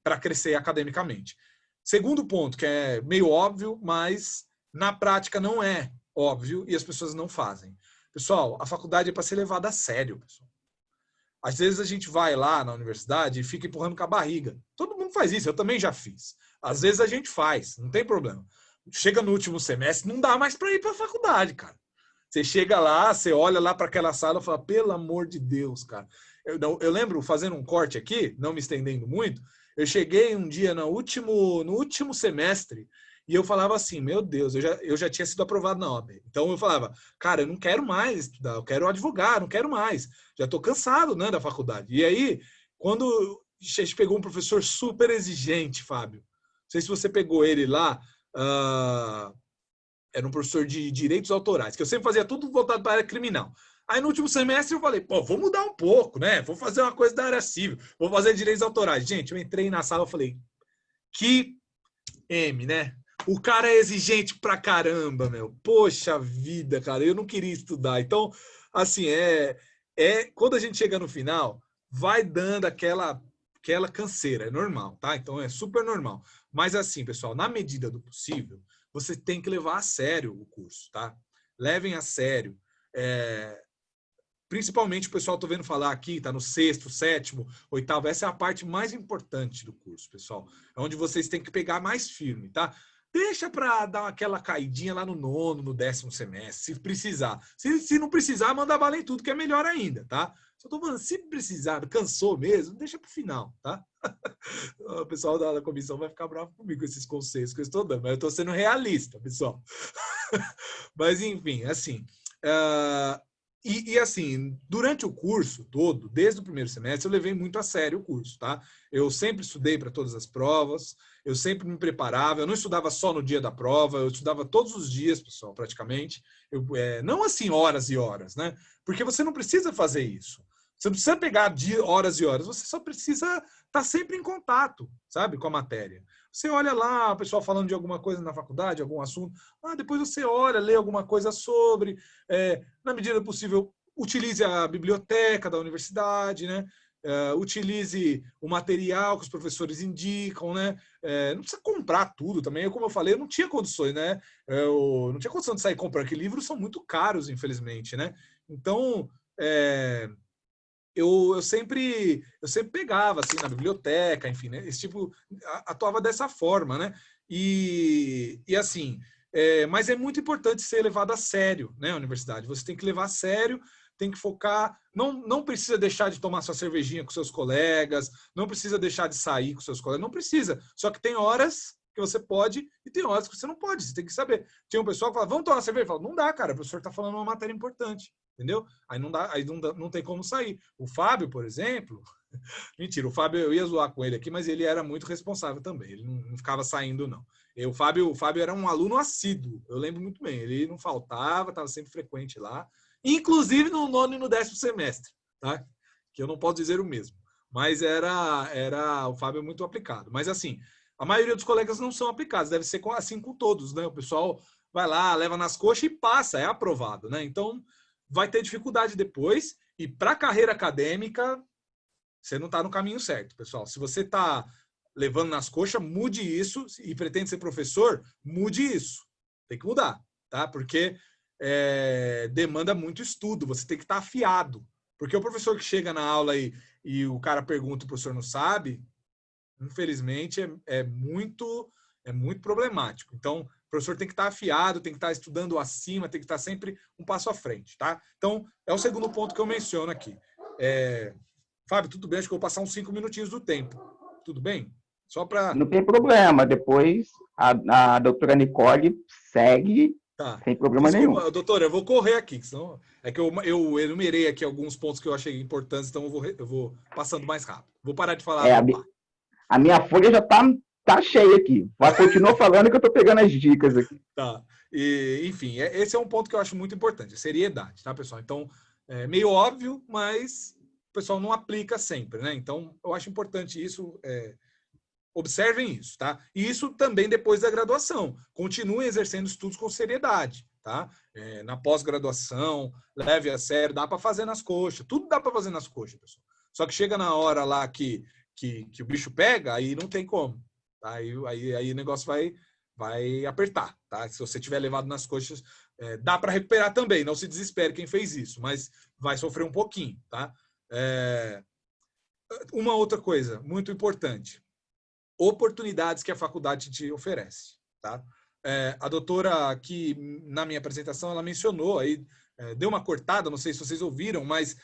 Speaker 7: para crescer academicamente. Segundo ponto, que é meio óbvio, mas na prática não é óbvio e as pessoas não fazem. Pessoal, a faculdade é para ser levada a sério, pessoal. Às vezes a gente vai lá na universidade e fica empurrando com a barriga. Todo mundo faz isso, eu também já fiz. Às vezes a gente faz, não tem problema. Chega no último semestre, não dá mais para ir para a faculdade, cara. Você chega lá, você olha lá para aquela sala e fala: pelo amor de Deus, cara. Eu lembro, fazendo um corte aqui, não me estendendo muito, eu cheguei um dia no último semestre e eu falava assim: meu Deus, eu já tinha sido aprovado na OAB. Então eu falava: cara, eu não quero mais estudar, eu quero advogar, não quero mais. Já estou cansado, né, da faculdade. E aí, quando a gente pegou um professor super exigente, Fábio, não sei se você pegou ele lá, era um professor de direitos autorais, que eu sempre fazia tudo voltado para a área criminal. Aí no último semestre eu falei: pô, vou mudar um pouco, né? Vou fazer uma coisa da área civil, vou fazer direitos autorais. Gente, eu entrei na sala e falei: que né? O cara é exigente pra caramba, meu. Poxa vida, cara, eu não queria estudar. Então, assim, quando a gente chega no final, vai dando aquela canseira, é normal, tá? Então é super normal. Mas assim, pessoal, na medida do possível, você tem que levar a sério o curso, tá? levem a sério. Principalmente o pessoal, estou vendo falar aqui, está no 6º, 7º, 8º, essa é a parte mais importante do curso, pessoal. É onde vocês têm que pegar mais firme, tá? Deixa para dar aquela caidinha lá no 9º, no 10º semestre, se precisar. Se não precisar, manda bala em tudo, que é melhor ainda, tá? Só estou falando, se precisar, cansou mesmo, deixa para o final, tá? O pessoal da comissão vai ficar bravo comigo com esses conselhos que eu estou dando, mas eu estou sendo realista, pessoal. Mas, enfim, assim... E assim, durante o curso todo, desde o primeiro semestre, eu levei muito a sério o curso, tá? Eu sempre estudei para todas as provas, eu sempre me preparava, eu não estudava só no dia da prova, eu estudava todos os dias, pessoal, praticamente. Não assim horas e horas, né? Porque você não precisa fazer isso. Você não precisa pegar horas e horas, você só precisa estar sempre em contato, sabe, com a matéria. Você olha lá, o pessoal falando de alguma coisa na faculdade, algum assunto, depois você olha, lê alguma coisa sobre, na medida do possível, utilize a biblioteca da universidade, né? Utilize o material que os professores indicam, né? Não precisa comprar tudo também, como eu falei, eu não tinha condições, né? Eu não tinha condição de sair comprando, porque livros são muito caros, infelizmente, né? Então, eu sempre pegava assim na biblioteca, enfim, né? Esse tipo atuava dessa forma, né? E assim, mas é muito importante ser levado a sério, né? A universidade, você tem que levar a sério, tem que focar, não precisa deixar de tomar sua cervejinha com seus colegas, não precisa deixar de sair com seus colegas, não precisa. Só que tem horas que você pode e tem horas que você não pode. Você tem que saber. Tinha um pessoal que fala, vamos tomar cerveja? Eu falo, não dá, cara, o professor está falando uma matéria importante. Entendeu? Aí não tem como sair. O Fábio, por exemplo, mentira, o Fábio, eu ia zoar com ele aqui, mas ele era muito responsável também, ele não ficava saindo, não. O Fábio era um aluno assíduo, eu lembro muito bem, ele não faltava, estava sempre frequente lá, inclusive no 9º e no 10º semestre, tá? Que eu não posso dizer o mesmo. Mas o Fábio muito aplicado. Mas assim, a maioria dos colegas não são aplicados, deve ser assim com todos, né? O pessoal vai lá, leva nas coxas e passa, é aprovado, né? Então, vai ter dificuldade depois, e para a carreira acadêmica, você não está no caminho certo, pessoal. Se você está levando nas coxas, mude isso, e pretende ser professor, mude isso. Tem que mudar, tá? Porque demanda muito estudo, você tem que estar afiado. Porque o professor que chega na aula e o cara pergunta e o professor não sabe, infelizmente, é muito problemático. Então, o professor tem que estar afiado, tem que estar estudando acima, tem que estar sempre um passo à frente, tá? Então, é o segundo ponto que eu menciono aqui. Fábio, tudo bem? Acho que eu vou passar uns 5 minutinhos do tempo. Tudo bem? Só para...
Speaker 4: Não tem problema. Depois a doutora Nicole segue,
Speaker 7: tá,
Speaker 4: sem problema
Speaker 7: desculpa,
Speaker 4: nenhum.
Speaker 7: Doutora, eu vou correr aqui, senão... É que eu enumerei aqui alguns pontos que eu achei importantes, então eu vou passando mais rápido. Vou parar de falar.
Speaker 4: A minha folha já tá cheia aqui. Vai continuar falando que eu estou pegando as dicas aqui.
Speaker 7: Tá. Enfim, esse é um ponto que eu acho muito importante, a seriedade, tá, pessoal? Então, é meio óbvio, mas o pessoal não aplica sempre, né? Então, eu acho importante isso, observem isso, tá? E isso também depois da graduação. Continuem exercendo estudos com seriedade, tá? Na pós-graduação, leve a sério, dá para fazer nas coxas, tudo dá para fazer nas coxas, pessoal. Só que chega na hora lá que o bicho pega, aí não tem como. Tá? Aí o negócio vai apertar, tá? Se você tiver levado nas coxas, dá para recuperar também, não se desespere quem fez isso, mas vai sofrer um pouquinho, tá? Uma outra coisa muito importante, oportunidades que a faculdade te oferece, tá? A doutora aqui, na minha apresentação, ela mencionou, aí deu uma cortada, não sei se vocês ouviram, mas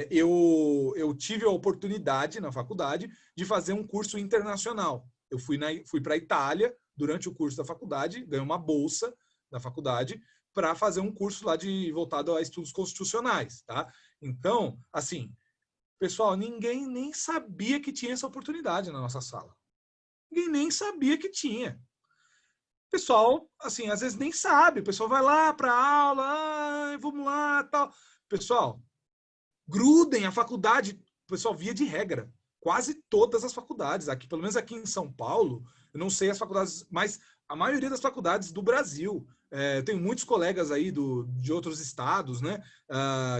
Speaker 7: eu tive a oportunidade na faculdade de fazer um curso internacional. Eu fui para a Itália durante o curso da faculdade, ganhei uma bolsa da faculdade para fazer um curso lá voltado a estudos constitucionais, tá? Então, assim, pessoal, ninguém nem sabia que tinha essa oportunidade na nossa sala. Ninguém nem sabia que tinha. O pessoal, assim, às vezes nem sabe. O pessoal vai lá para a aula, vamos lá, tal. Pessoal, grudem a faculdade. O pessoal, via de regra, quase todas as faculdades, aqui, pelo menos aqui em São Paulo, eu não sei as faculdades, mas a maioria das faculdades do Brasil, tenho muitos colegas aí de outros estados, né,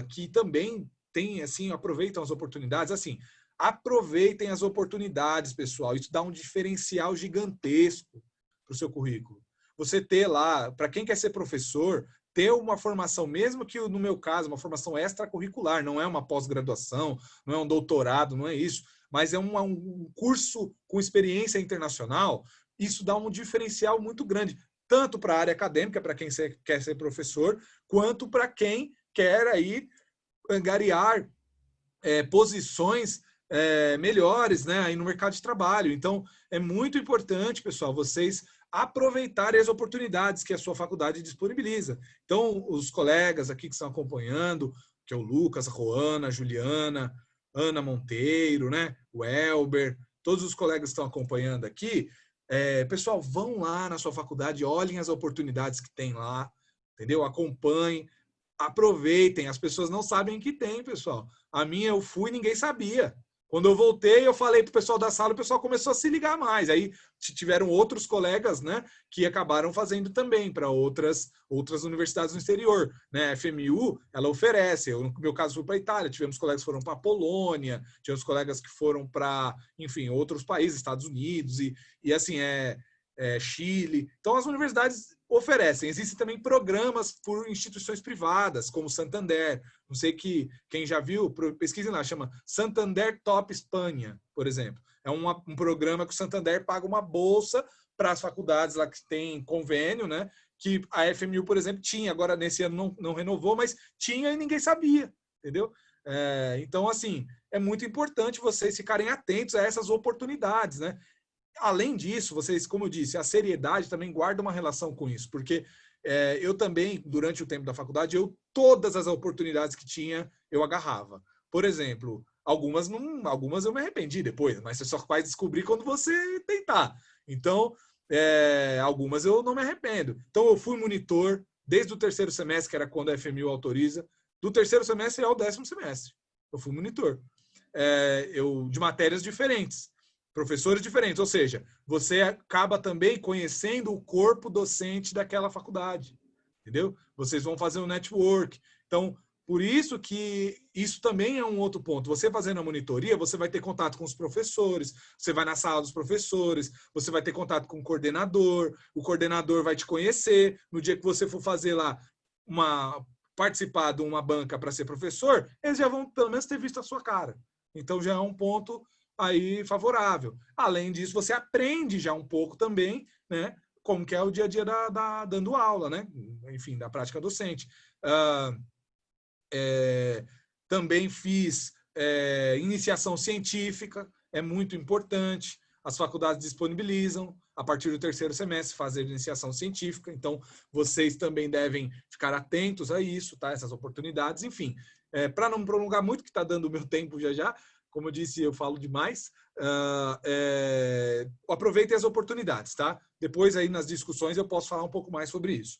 Speaker 7: que também tem, assim, aproveitam as oportunidades, assim, aproveitem as oportunidades, pessoal, isso dá um diferencial gigantesco para o seu currículo. Você ter lá, para quem quer ser professor, ter uma formação, mesmo que no meu caso, uma formação extracurricular, não é uma pós-graduação, não é um doutorado, não é isso, mas é um curso com experiência internacional, isso dá um diferencial muito grande, tanto para a área acadêmica, para quem quer ser professor, quanto para quem quer aí angariar posições melhores, né, aí no mercado de trabalho. Então, é muito importante, pessoal, vocês aproveitarem as oportunidades que a sua faculdade disponibiliza. Então, os colegas aqui que estão acompanhando, que é o Lucas, a Roana, a Juliana, Ana Monteiro, né, o Elber, todos os colegas que estão acompanhando aqui, pessoal, vão lá na sua faculdade, olhem as oportunidades que tem lá, entendeu? Acompanhem, aproveitem. As pessoas não sabem que tem, pessoal. A minha eu fui e ninguém sabia. Quando eu voltei, eu falei para o pessoal da sala, o pessoal começou a se ligar mais. Aí tiveram outros colegas, né, que acabaram fazendo também para outras universidades no exterior. Né? A FMU, ela oferece. Eu, no meu caso, fui para a Itália. Tivemos colegas que foram para a Polônia, tivemos colegas que foram para, enfim, outros países, Estados Unidos e assim, Chile. Então, as universidades oferecem. Existem também programas por instituições privadas, como Santander. Não sei quem já viu, pesquisem lá, chama Santander Top Espanha, por exemplo. É um programa que o Santander paga uma bolsa para as faculdades lá que tem convênio, né? Que a FMU, por exemplo, tinha. Agora, nesse ano, não renovou, mas tinha e ninguém sabia, entendeu? Então, assim, é muito importante vocês ficarem atentos a essas oportunidades, né? Além disso, vocês, como eu disse, a seriedade também guarda uma relação com isso, porque eu também, durante o tempo da faculdade, todas as oportunidades que tinha, eu agarrava. Por exemplo, algumas eu me arrependi depois, mas você só vai descobrir quando você tentar. Então, algumas eu não me arrependo. Então, eu fui monitor desde o 3º semestre, que era quando a FMU autoriza, do 3º semestre ao 10º semestre. Eu fui monitor. De matérias diferentes. Professores diferentes, ou seja, você acaba também conhecendo o corpo docente daquela faculdade, entendeu? Vocês vão fazer um network. Então, por isso que isso também é um outro ponto. Você fazendo a monitoria, você vai ter contato com os professores, você vai na sala dos professores, você vai ter contato com o coordenador vai te conhecer. No dia que você for fazer lá participar de uma banca para ser professor, eles já vão pelo menos ter visto a sua cara. Então, já é um ponto aí favorável. Além disso, você aprende já um pouco também, né, como que é o dia a dia dando aula, né, enfim, da prática docente. Também fiz iniciação científica, é muito importante, as faculdades disponibilizam, a partir do 3º semestre, fazer iniciação científica, então vocês também devem ficar atentos a isso, tá, essas oportunidades, enfim. Para não prolongar muito, que está dando o meu tempo já, como eu disse, eu falo demais. Aproveitem as oportunidades, tá? Depois aí nas discussões eu posso falar um pouco mais sobre isso.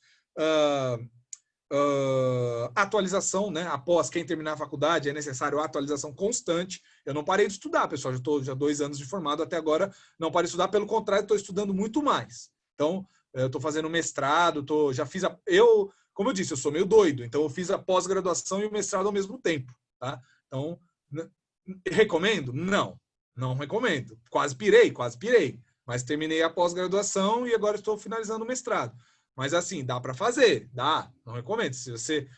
Speaker 7: Atualização, né? Após quem terminar a faculdade, é necessário atualização constante. Eu não parei de estudar, pessoal. Já estou 2 anos de formado, até agora não parei de estudar. Pelo contrário, estou estudando muito mais. Então, eu estou fazendo mestrado, como eu disse, eu sou meio doido. Então, eu fiz a pós-graduação e o mestrado ao mesmo tempo, tá? Então, recomendo? Não recomendo. Quase pirei. Mas terminei a pós-graduação e agora estou finalizando o mestrado. Mas assim, dá para fazer, dá. Não recomendo. Se você,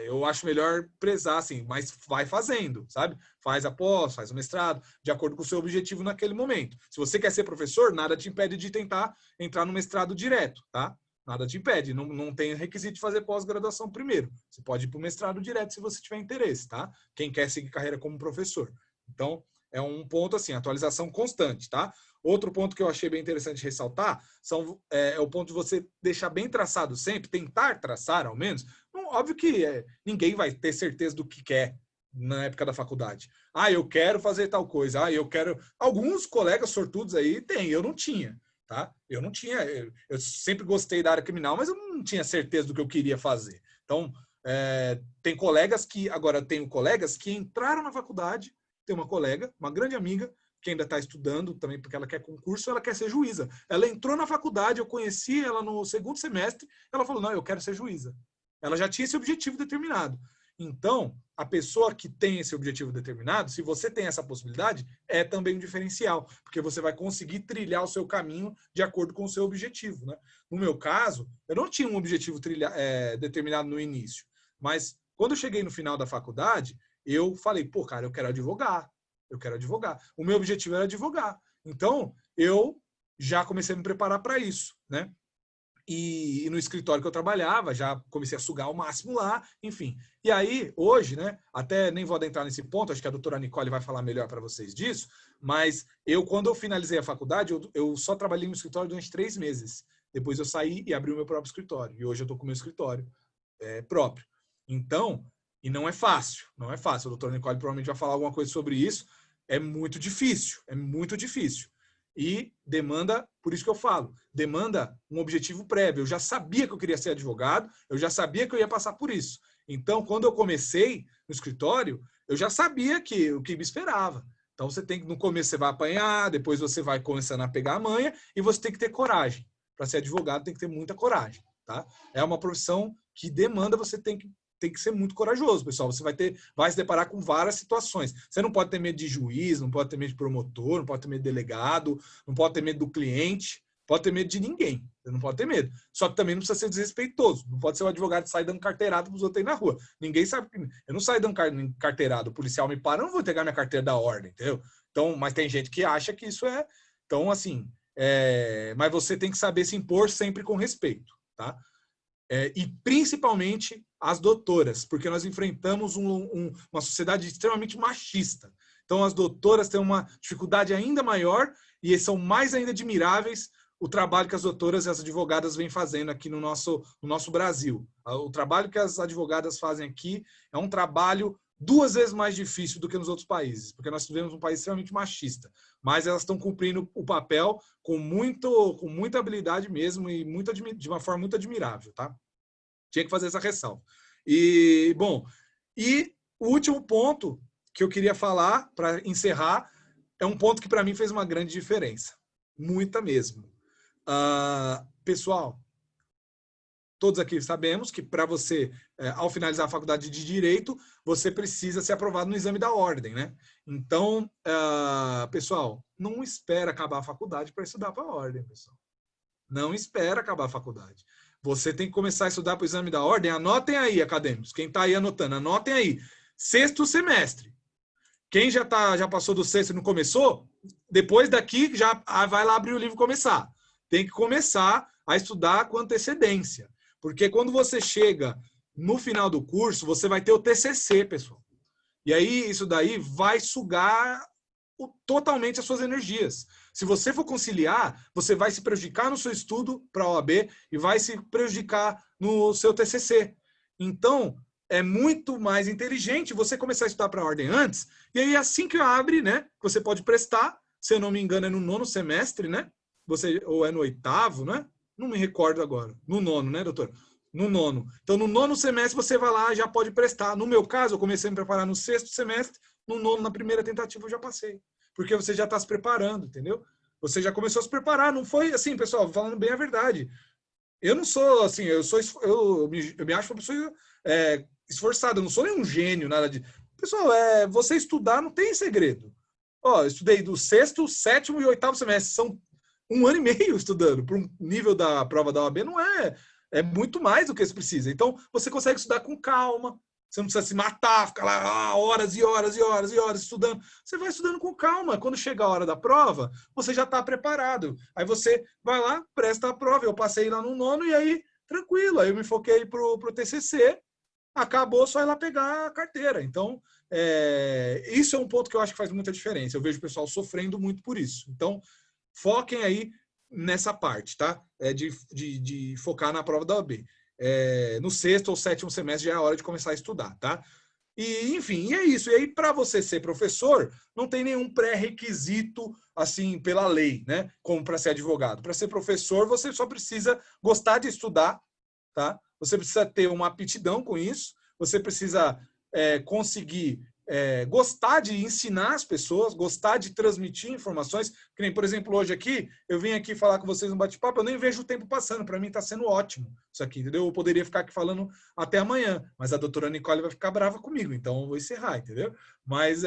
Speaker 7: eu acho melhor prezar assim, mas vai fazendo, sabe? Faz a pós, faz o mestrado, de acordo com o seu objetivo naquele momento. Se você quer ser professor, nada te impede de tentar entrar no mestrado direto, tá? Nada te impede, não tem requisito de fazer pós-graduação primeiro. Você pode ir para o mestrado direto se você tiver interesse, tá? Quem quer seguir carreira como professor. Então, é um ponto assim, atualização constante, tá? Outro ponto que eu achei bem interessante ressaltar é o ponto de você deixar bem traçado sempre, tentar traçar ao menos. Óbvio que ninguém vai ter certeza do que quer na época da faculdade. Eu quero fazer tal coisa. Eu quero... Alguns colegas sortudos aí tem, eu não tinha. Tá? Eu não tinha, eu sempre gostei da área criminal, mas eu não tinha certeza do que eu queria fazer. Então, tenho colegas que entraram na faculdade, tem uma colega, uma grande amiga, que ainda está estudando também, porque ela quer concurso, ela quer ser juíza. Ela entrou na faculdade, eu conheci ela no 2º semestre, ela falou, não, eu quero ser juíza. Ela já tinha esse objetivo determinado. Então, a pessoa que tem esse objetivo determinado, se você tem essa possibilidade, é também um diferencial, porque você vai conseguir trilhar o seu caminho de acordo com o seu objetivo, né? No meu caso, eu não tinha um objetivo determinado no início, mas quando eu cheguei no final da faculdade, eu falei, pô, cara, eu quero advogar. O meu objetivo era advogar. Então, eu já comecei a me preparar para isso, né? E no escritório que eu trabalhava, já comecei a sugar ao máximo lá, enfim. E aí, hoje, né, até nem vou adentrar nesse ponto, acho que a doutora Nicole vai falar melhor para vocês disso, mas quando eu finalizei a faculdade, eu só trabalhei no escritório durante 3 meses. Depois eu saí e abri o meu próprio escritório. E hoje eu estou com o meu escritório próprio. Então, e não é fácil. A doutora Nicole provavelmente vai falar alguma coisa sobre isso. É muito difícil. E demanda, por isso que eu falo, demanda um objetivo prévio. Eu já sabia que eu queria ser advogado, eu já sabia que eu ia passar por isso. Então, quando eu comecei no escritório, eu já sabia o que me esperava. Então, no começo você vai apanhar, depois você vai começando a pegar a manha e você tem que ter coragem. Para ser advogado tem que ter muita coragem, tá? É uma profissão que demanda, você tem que ser muito corajoso, pessoal. Você vai se deparar com várias situações. Você não pode ter medo de juiz, não pode ter medo de promotor, não pode ter medo de delegado, não pode ter medo do cliente, pode ter medo de ninguém. Você não pode ter medo. Só que também não precisa ser desrespeitoso. Não pode ser um advogado que sai dando carteirada para os outros aí na rua. Ninguém sabe. Eu não saio dando carteirada. O policial me para, eu não vou pegar minha carteira da ordem, entendeu? Então, mas tem gente que acha que isso é... Então, assim... Mas você tem que saber se impor sempre com respeito, tá? E principalmente as doutoras, porque nós enfrentamos uma sociedade extremamente machista. Então, as doutoras têm uma dificuldade ainda maior e são mais ainda admiráveis o trabalho que as doutoras e as advogadas vêm fazendo aqui no nosso Brasil. O trabalho que as advogadas fazem aqui é um trabalho 2 vezes mais difícil do que nos outros países, porque nós vivemos um país extremamente machista, mas elas estão cumprindo o papel com muita habilidade mesmo e de uma forma muito admirável, tá? Tinha que fazer essa ressalva. E o último ponto que eu queria falar, para encerrar, é um ponto que para mim fez uma grande diferença. Muita mesmo. Pessoal, todos aqui sabemos que para você, ao finalizar a faculdade de Direito, você precisa ser aprovado no exame da ordem, né? Então, pessoal, não espera acabar a faculdade para estudar para a ordem, pessoal. Não espera acabar a faculdade. Você tem que começar a estudar para o exame da ordem. Anotem aí, acadêmicos. Quem está aí anotando, anotem aí. 6º semestre. Quem já passou do 6º e não começou, depois daqui já vai lá abrir o livro e começar. Tem que começar a estudar com antecedência. Porque quando você chega no final do curso, você vai ter o TCC, pessoal. E aí, isso daí vai sugar totalmente as suas energias. Se você for conciliar, você vai se prejudicar no seu estudo para a OAB e vai se prejudicar no seu TCC. Então, é muito mais inteligente você começar a estudar para a ordem antes, e aí assim que abre, né, você pode prestar, se eu não me engano é no 9º semestre, né? Ou é no 8º, né? Não me recordo agora. No 9º, né, doutor? No 9º. Então, no 9º semestre, você vai lá e já pode prestar. No meu caso, eu comecei a me preparar no 6º semestre, no 9º, na primeira tentativa, eu já passei. Porque você já está se preparando, entendeu? Você já começou a se preparar. Não foi assim, pessoal, falando bem a verdade. Eu não sou assim, eu me acho uma pessoa esforçada, eu não sou nenhum gênio, nada de... Pessoal, você estudar não tem segredo. Eu estudei do 6º, 7º e 8º semestre. São 1 ano e meio estudando. Para um nível da prova da OAB não é muito mais do que se precisa. Então, você consegue estudar com calma. Você não precisa se matar, ficar lá horas e horas e horas e horas estudando. Você vai estudando com calma. Quando chega a hora da prova, você já está preparado. Aí você vai lá, presta a prova. Eu passei lá no 9º e aí, tranquilo. Aí eu me foquei pro TCC. Acabou, só ir lá pegar a carteira. Então, isso é um ponto que eu acho que faz muita diferença. Eu vejo o pessoal sofrendo muito por isso. Então, foquem aí nessa parte, tá? De focar na prova da OAB. No 6º ou 7º semestre já é a hora de começar a estudar, tá? E, enfim, é isso. E aí, para você ser professor, não tem nenhum pré-requisito, assim, pela lei, né? Como para ser advogado. Para ser professor, você só precisa gostar de estudar, tá? Você precisa ter uma aptidão com isso, você precisa conseguir gostar de ensinar as pessoas, gostar de transmitir informações. Que nem, por exemplo, hoje aqui, eu vim aqui falar com vocês no bate-papo, eu nem vejo o tempo passando. Para mim está sendo ótimo isso aqui, entendeu? Eu poderia ficar aqui falando até amanhã, mas a doutora Nicole vai ficar brava comigo, então eu vou encerrar, entendeu? Mas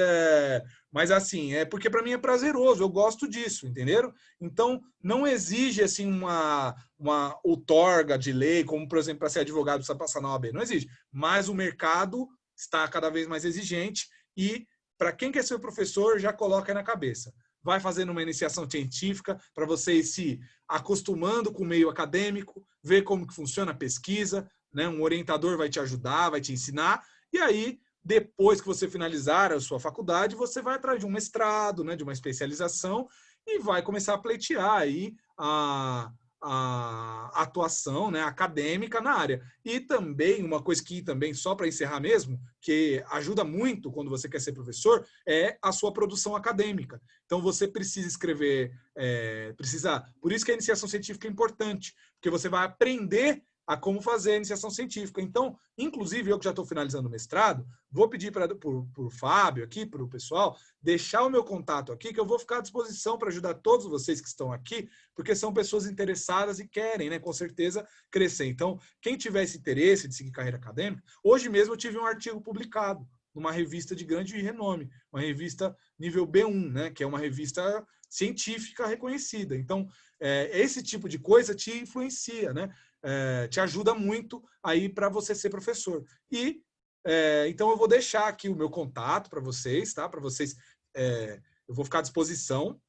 Speaker 7: assim, porque para mim é prazeroso, eu gosto disso, entenderam? Então, não exige assim uma outorga de lei, como, por exemplo, para ser advogado precisa passar na OAB, não exige. Mas o mercado está cada vez mais exigente e, para quem quer ser professor, já coloca aí na cabeça. Vai fazendo uma iniciação científica para você ir se acostumando com o meio acadêmico, ver como que funciona a pesquisa, né? Um orientador vai te ajudar, vai te ensinar, e aí, depois que você finalizar a sua faculdade, você vai atrás de um mestrado, né? De uma especialização, e vai começar a pleitear aí a atuação, né, acadêmica na área. E também, uma coisa que também, só para encerrar mesmo, que ajuda muito quando você quer ser professor, é a sua produção acadêmica. Então, você precisa escrever, por isso que a iniciação científica é importante, porque você vai aprender a como fazer a iniciação científica. Então, inclusive, eu que já estou finalizando o mestrado, vou pedir para o Fábio aqui, para o pessoal, deixar o meu contato aqui, que eu vou ficar à disposição para ajudar todos vocês que estão aqui, porque são pessoas interessadas e querem, né, com certeza, crescer. Então, quem tiver esse interesse de seguir carreira acadêmica, hoje mesmo eu tive um artigo publicado numa revista de grande renome, uma revista nível B1, né, que é uma revista científica reconhecida. Então, esse tipo de coisa te influencia, né? Te ajuda muito aí para você ser professor. E então eu vou deixar aqui o meu contato para vocês, tá? Para vocês, eu vou ficar à disposição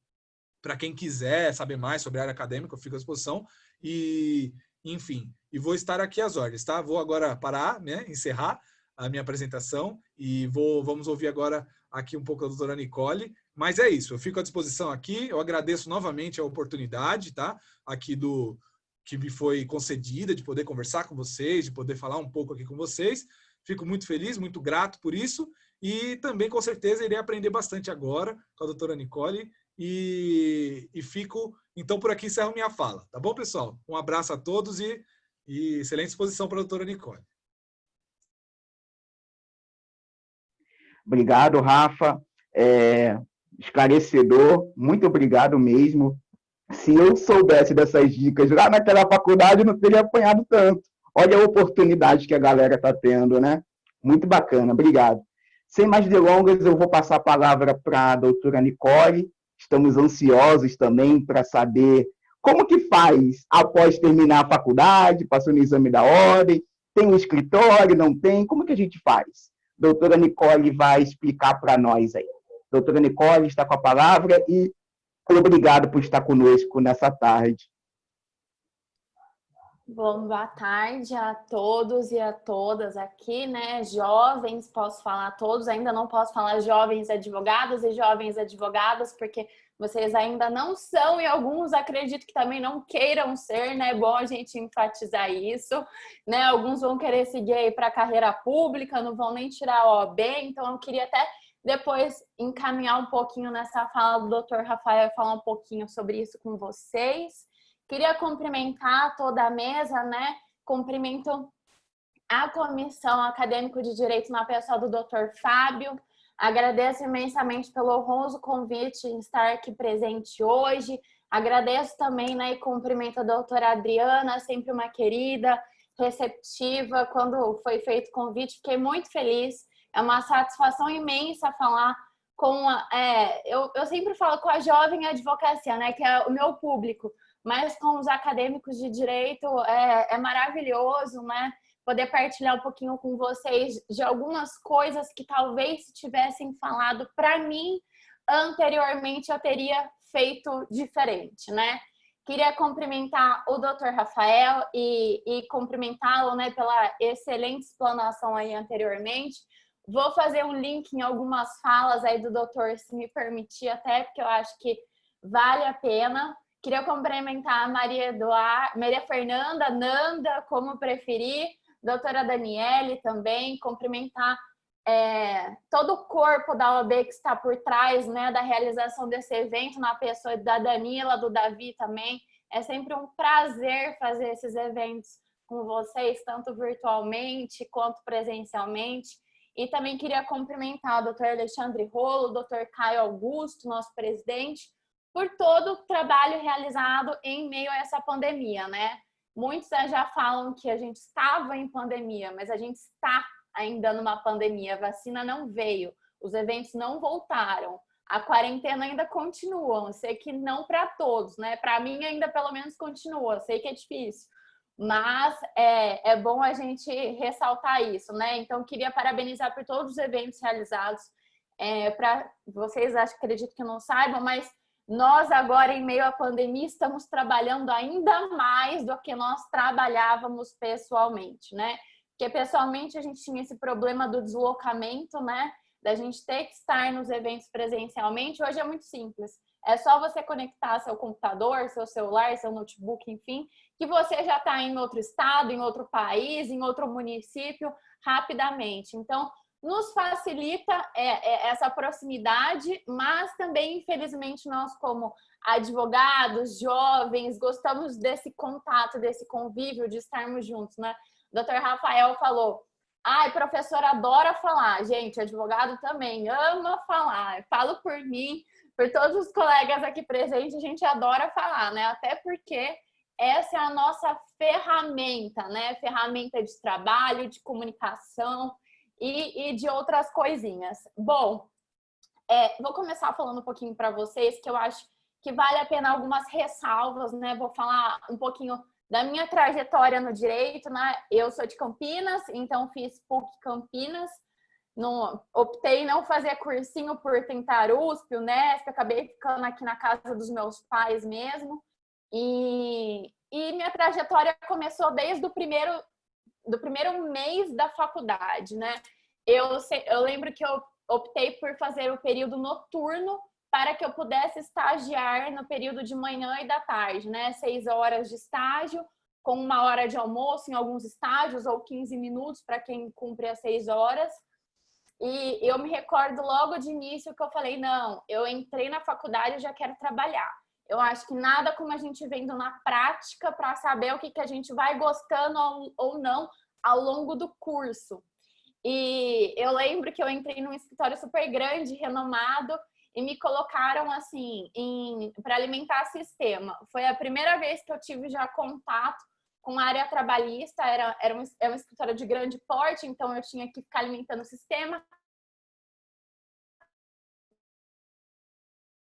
Speaker 7: para quem quiser saber mais sobre a área acadêmica, eu fico à disposição e, enfim, e vou estar aqui às ordens, tá? Vou agora parar, né? Encerrar a minha apresentação e vamos ouvir agora aqui um pouco da doutora Nicole. Mas é isso, eu fico à disposição aqui. Eu agradeço novamente a oportunidade, tá? Aqui que me foi concedida de poder conversar com vocês, de poder falar um pouco aqui com vocês. Fico muito feliz, muito grato por isso. E também, com certeza, irei aprender bastante agora com a doutora Nicole. E fico, então, por aqui encerro minha fala. Tá bom, pessoal? Um abraço a todos e excelente exposição para a doutora Nicole.
Speaker 4: Obrigado, Rafa. Esclarecedor. Muito obrigado mesmo. Se eu soubesse dessas dicas lá naquela faculdade, eu não teria apanhado tanto. Olha a oportunidade que a galera está tendo, né? Muito bacana, obrigado. Sem mais delongas, eu vou passar a palavra para a doutora Nicole. Estamos ansiosos também para saber como que faz após terminar a faculdade, passou no exame da ordem, tem um escritório, não tem? Como que a gente faz? A doutora Nicole vai explicar para nós aí. Doutora Nicole está com a palavra e obrigado por estar conosco nessa tarde.
Speaker 8: Bom, boa tarde a todos e a todas aqui, né? Jovens, posso falar todos, ainda não posso falar jovens advogados e jovens advogadas, porque vocês ainda não são e alguns acredito que também não queiram ser, né? É bom a gente enfatizar isso, né? Alguns vão querer seguir aí para a carreira pública, não vão nem tirar a OAB, então eu queria até depois encaminhar um pouquinho nessa fala do Dr. Rafael, falar um pouquinho sobre isso com vocês. Queria cumprimentar toda a mesa, né? Cumprimento a Comissão Acadêmica de Direito na pessoa do Dr. Fábio. Agradeço imensamente pelo honroso convite em estar aqui presente hoje. Agradeço também, né, e cumprimento a doutora Adriana, sempre uma querida, receptiva. Quando foi feito o convite, fiquei muito feliz. É uma satisfação imensa falar com eu sempre falo com a jovem advocacia, né, que é o meu público, mas com os acadêmicos de direito é maravilhoso, né? Poder partilhar um pouquinho com vocês de algumas coisas que talvez se tivessem falado para mim anteriormente eu teria feito diferente, né? Queria cumprimentar o Dr. Rafael e cumprimentá-lo, né, pela excelente explanação aí anteriormente. Vou fazer um link em algumas falas aí do doutor, se me permitir até, porque eu acho que vale a pena. Queria cumprimentar a Maria Fernanda, Nanda, como preferir, doutora Daniele também, cumprimentar todo o corpo da OAB que está por trás, né, da realização desse evento, na pessoa da Danila, do Davi também. É sempre um prazer fazer esses eventos com vocês, tanto virtualmente quanto presencialmente. E também queria cumprimentar o doutor Alexandre Rolo, o doutor Caio Augusto, nosso presidente, por todo o trabalho realizado em meio a essa pandemia, né? Muitos já falam que a gente estava em pandemia, mas a gente está ainda numa pandemia. A vacina não veio, os eventos não voltaram, a quarentena ainda continua. Eu sei que não para todos, né? Para mim ainda pelo menos continua. Eu sei que é difícil, mas é bom a gente ressaltar isso, né? Então, queria parabenizar por todos os eventos realizados. Para vocês, acredito que não saibam, mas nós agora, em meio à pandemia, estamos trabalhando ainda mais do que nós trabalhávamos pessoalmente, né? Porque pessoalmente a gente tinha esse problema do deslocamento, né? Da gente ter que estar nos eventos presencialmente. Hoje é muito simples. É só você conectar seu computador, seu celular, seu notebook, enfim, que você já está em outro estado, em outro país, em outro município, rapidamente. Então, nos facilita essa proximidade, mas também, infelizmente, nós como advogados, jovens, gostamos desse contato, desse convívio, de estarmos juntos, né? O Dr. Rafael falou, professor adora falar. Gente, advogado também ama falar. Eu falo por mim, por todos os colegas aqui presentes, a gente adora falar, né? Até porque essa é a nossa ferramenta, né? Ferramenta de trabalho, de comunicação e de outras coisinhas. Bom, vou começar falando um pouquinho para vocês, que eu acho que vale a pena algumas ressalvas, né? Vou falar um pouquinho da minha trajetória no direito, né? Eu sou de Campinas, então fiz PUC Campinas. Optei em não fazer cursinho por tentar USP, Unesp, acabei ficando aqui na casa dos meus pais mesmo. E minha trajetória começou desde o primeiro mês da faculdade, né? Eu lembro que eu optei por fazer o período noturno para que eu pudesse estagiar no período de manhã e da tarde, né? 6 horas de estágio, com 1 hora de almoço em alguns estágios, ou 15 minutos para quem cumpre as 6 horas. E eu me recordo logo de início que eu falei, não, eu entrei na faculdade e já quero trabalhar. Eu acho que nada como a gente vendo na prática para saber o que a gente vai gostando ou não ao longo do curso. E eu lembro que eu entrei num escritório super grande, renomado, e me colocaram assim para alimentar sistema. Foi a primeira vez que eu tive já contato com a área trabalhista. Era um escritório de grande porte, então eu tinha que ficar alimentando o sistema,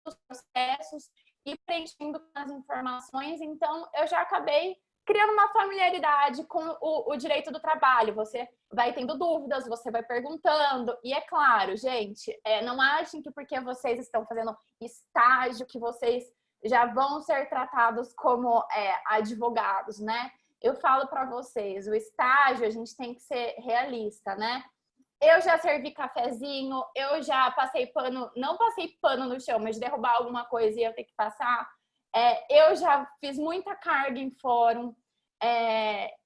Speaker 8: os processos e preenchendo as informações. Então eu já acabei criando uma familiaridade com o direito do trabalho. Você vai tendo dúvidas, você vai perguntando. E é claro, gente, não achem que porque vocês estão fazendo estágio, que vocês já vão ser tratados como advogados, né? Eu falo para vocês, o estágio a gente tem que ser realista, né? Eu já servi cafezinho, eu já passei pano, não passei pano no chão, mas de derrubar alguma coisa e eu ter que passar. Eu já fiz muita carga em fórum.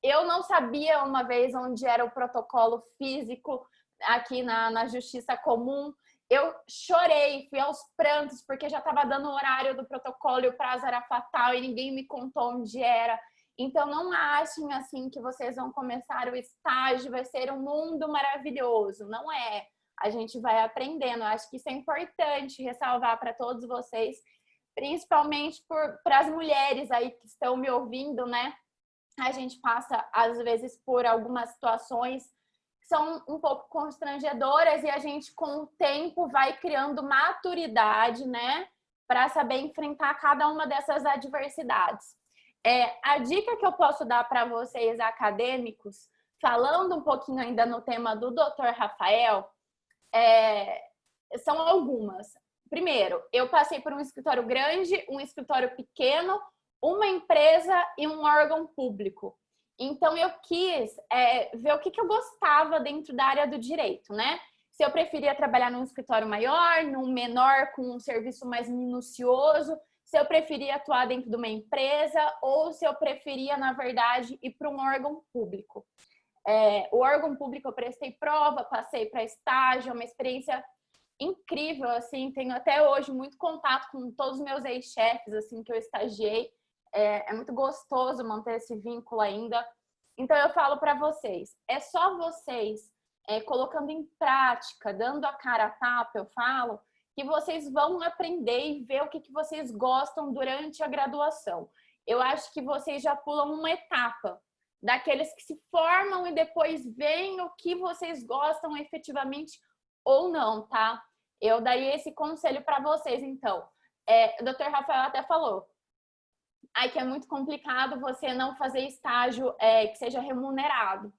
Speaker 8: Eu não sabia uma vez onde era o protocolo físico aqui na Justiça Comum. Eu chorei, fui aos prantos, porque já estava dando o horário do protocolo e o prazo era fatal e ninguém me contou onde era. Então, não achem assim que vocês vão começar o estágio, vai ser um mundo maravilhoso. Não é. A gente vai aprendendo. Eu acho que isso é importante ressalvar para todos vocês, principalmente para as mulheres aí que estão me ouvindo, né? A gente passa, às vezes, por algumas situações que são um pouco constrangedoras e a gente, com o tempo, vai criando maturidade, né? Para saber enfrentar cada uma dessas adversidades. A dica que eu posso dar para vocês acadêmicos, falando um pouquinho ainda no tema do Dr. Rafael, são algumas. Primeiro, eu passei por um escritório grande, um escritório pequeno, uma empresa e um órgão público. Então, eu quis ver o que eu gostava dentro da área do direito, né? Se eu preferia trabalhar num escritório maior, num menor, com um serviço mais minucioso, se eu preferia atuar dentro de uma empresa ou se eu preferia, na verdade, ir para um órgão público. O órgão público eu prestei prova, passei para estágio, é uma experiência incrível, assim, tenho até hoje muito contato com todos os meus ex-chefes, assim, que eu estagiei. É muito gostoso manter esse vínculo ainda. Então, eu falo para vocês, é só vocês colocando em prática, dando a cara a tapa, eu falo, que vocês vão aprender e ver o que vocês gostam durante a graduação. Eu acho que vocês já pulam uma etapa daqueles que se formam e depois veem o que vocês gostam efetivamente ou não, tá? Eu daria esse conselho para vocês, então. O Dr. Rafael até falou que é muito complicado você não fazer estágio que seja remunerado.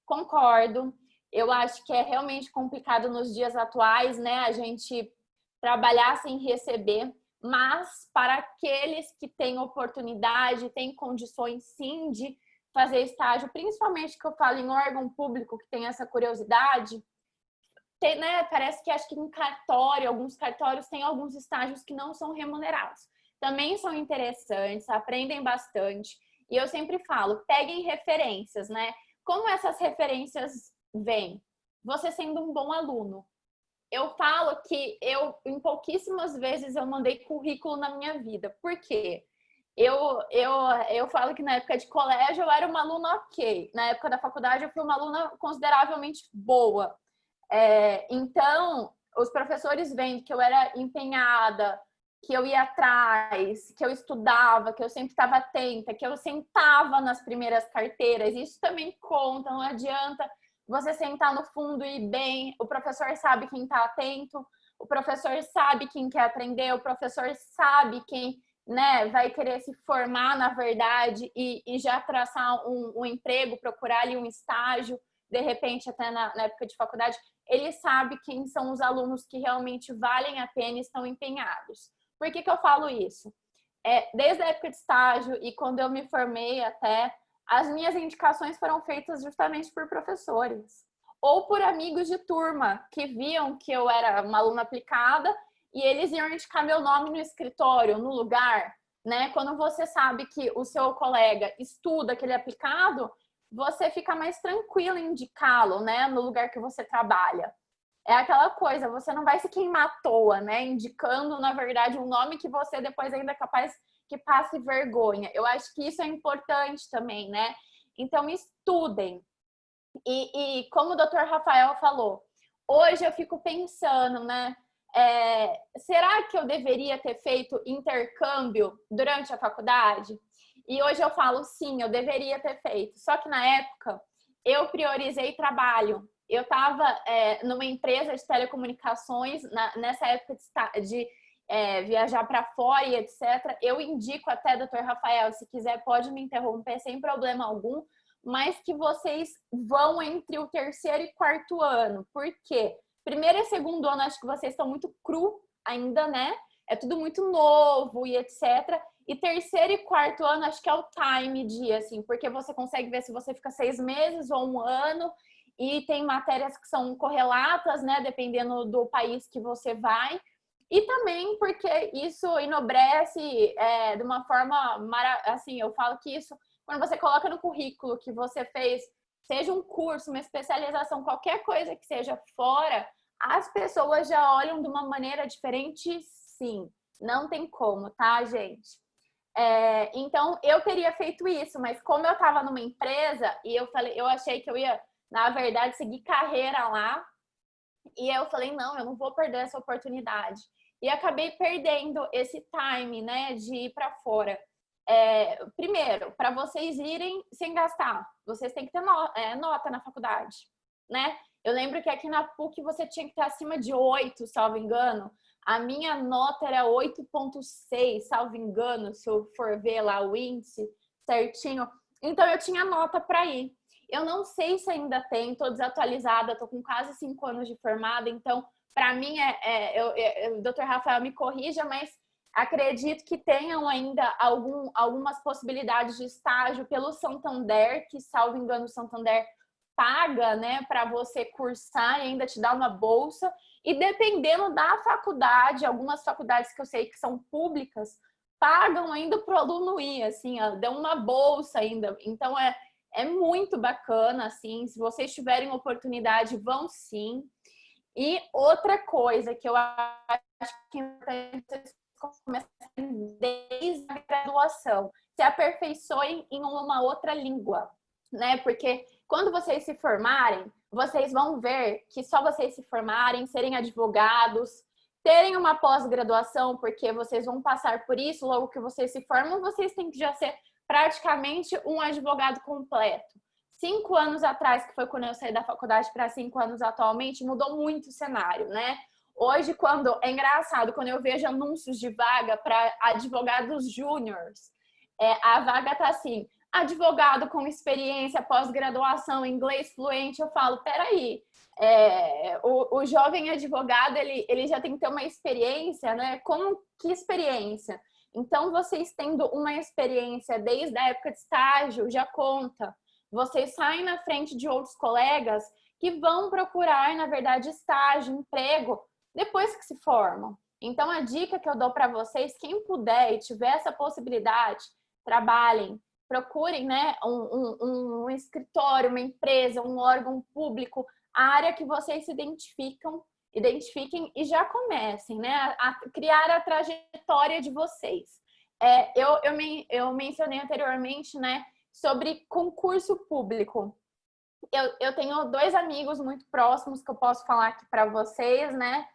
Speaker 8: Concordo. Eu acho que é realmente complicado nos dias atuais, né? A gente trabalhar sem receber, mas para aqueles que têm oportunidade, têm condições sim de fazer estágio, principalmente que eu falo em órgão público que tem essa curiosidade, né? Parece que acho que em cartório, alguns cartórios têm alguns estágios que não são remunerados. Também são interessantes, aprendem bastante. E eu sempre falo, peguem referências, né? Como essas referências vêm? Você sendo um bom aluno. Eu falo que em pouquíssimas vezes eu mandei currículo na minha vida. Por quê? Eu falo que na época de colégio eu era uma aluna ok. Na época da faculdade eu fui uma aluna consideravelmente boa. Então, os professores vendo que eu era empenhada, que eu ia atrás, que eu estudava, que eu sempre estava atenta, que eu sentava nas primeiras carteiras. Isso também conta, não adianta você sentar no fundo e ir bem. O professor sabe quem está atento, o professor sabe quem quer aprender, o professor sabe quem, né, vai querer se formar, na verdade, e já traçar um emprego, procurar ali um estágio, de repente até na época de faculdade. Ele sabe quem são os alunos que realmente valem a pena e estão empenhados. Por que eu falo isso? Desde a época de estágio e quando eu me formei até, as minhas indicações foram feitas justamente por professores ou por amigos de turma que viam que eu era uma aluna aplicada e eles iam indicar meu nome no escritório, no lugar, né? Quando você sabe que o seu colega estuda aquele aplicado, você fica mais tranquilo em indicá-lo, né? No lugar que você trabalha. É aquela coisa, você não vai se queimar à toa, né? Indicando, na verdade, um nome que você depois ainda é capaz que passe vergonha. Eu acho que isso é importante também, né? Então, estudem. E como o Dr. Rafael falou, hoje eu fico pensando, né? Será que eu deveria ter feito intercâmbio durante a faculdade? E hoje eu falo, sim, eu deveria ter feito. Só que na época, eu priorizei trabalho. Eu estava numa empresa de telecomunicações, nessa época de viajar para fora e etc. Eu indico até, Dr. Rafael, se quiser pode me interromper sem problema algum, mas que vocês vão entre o 3º e 4º ano. Por quê? 1º e 2º ano, acho que vocês estão muito cru ainda, né? É tudo muito novo e etc. E 3º e 4º ano, acho que é o time de, assim, porque você consegue ver se você fica 6 meses ou 1 ano, e tem matérias que são correlatas, né, dependendo do país que você vai. E também porque isso enobrece de uma forma, assim, eu falo que isso, quando você coloca no currículo que você fez, seja um curso, uma especialização, qualquer coisa que seja fora, as pessoas já olham de uma maneira diferente, sim. Não tem como, tá, gente? Então, eu teria feito isso, mas como eu estava numa empresa e eu achei que eu ia, na verdade, seguir carreira lá, e eu falei, não, eu não vou perder essa oportunidade. E acabei perdendo esse time, né, de ir para fora. Primeiro, para vocês irem sem gastar, vocês têm que ter nota na faculdade, né? Eu lembro que aqui na PUC você tinha que ter acima de 8, salvo engano. A minha nota era 8,6, salvo engano, se eu for ver lá o índice certinho. Então, eu tinha nota para ir. Eu não sei se ainda tem, estou desatualizada, estou com quase 5 anos de formada, então, para mim, o Dr. Rafael me corrija, mas acredito que tenham ainda algumas possibilidades de estágio pelo Santander, que, salvo engano, o Santander paga, né, para você cursar e ainda te dá uma bolsa. E dependendo da faculdade, algumas faculdades que eu sei que são públicas, pagam ainda para o aluno ir, assim, dão uma bolsa ainda. Então, é muito bacana, assim, se vocês tiverem oportunidade, vão sim. E outra coisa que eu acho que é importante vocês começarem desde a graduação, se aperfeiçoem em uma outra língua, né? Porque quando vocês se formarem, vocês vão ver que só vocês se formarem, serem advogados, terem uma pós-graduação, porque vocês vão passar por isso, logo que vocês se formam, vocês têm que já ser praticamente um advogado completo. 5 anos atrás, que foi quando eu saí da faculdade, para 5 anos atualmente, mudou muito o cenário, né? Hoje, é engraçado, quando eu vejo anúncios de vaga para advogados júniores, a vaga tá assim, advogado com experiência, pós-graduação, inglês fluente, eu falo, peraí, o jovem advogado, ele já tem que ter uma experiência, né? Como que experiência? Então, vocês tendo uma experiência desde a época de estágio, já conta. Vocês saem na frente de outros colegas que vão procurar, na verdade, estágio, emprego, depois que se formam. Então, a dica que eu dou para vocês, quem puder e tiver essa possibilidade, trabalhem, procurem, né, um escritório, uma empresa, um órgão público, a área que vocês se identifiquem e já comecem, né, a criar a trajetória de vocês. Eu mencionei anteriormente, né, sobre concurso público. Eu tenho 2 amigos muito próximos que eu posso falar aqui para vocês, né,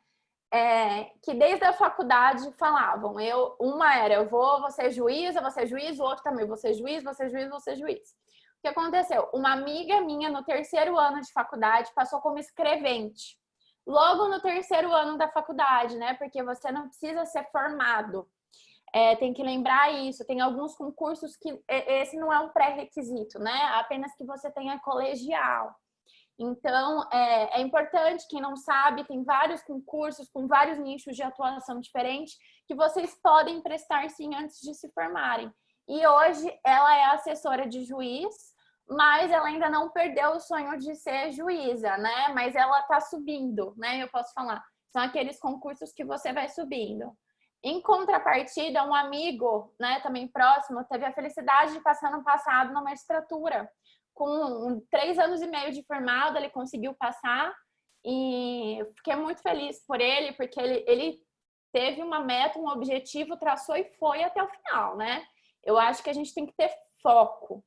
Speaker 8: que desde a faculdade falavam, uma era, eu vou ser juíza, o outro também, vou ser juiz. O que aconteceu? Uma amiga minha, no 3º ano de faculdade, passou como escrevente. Logo no 3º ano da faculdade, né? Porque você não precisa ser formado. Tem que lembrar isso. Tem alguns concursos que esse não é um pré-requisito, né? Apenas que você tenha colegial. Então, é importante, quem não sabe, tem vários concursos com vários nichos de atuação diferentes que vocês podem prestar sim antes de se formarem. E hoje ela é assessora de juiz, mas ela ainda não perdeu o sonho de ser juíza, né? Mas ela tá subindo, né? Eu posso falar. São aqueles concursos que você vai subindo. Em contrapartida, um amigo, né, também próximo, teve a felicidade de passar no passado na magistratura. Com 3 anos e meio de formado, ele conseguiu passar e fiquei muito feliz por ele, porque ele teve uma meta, um objetivo, traçou e foi até o final, né? Eu acho que a gente tem que ter foco.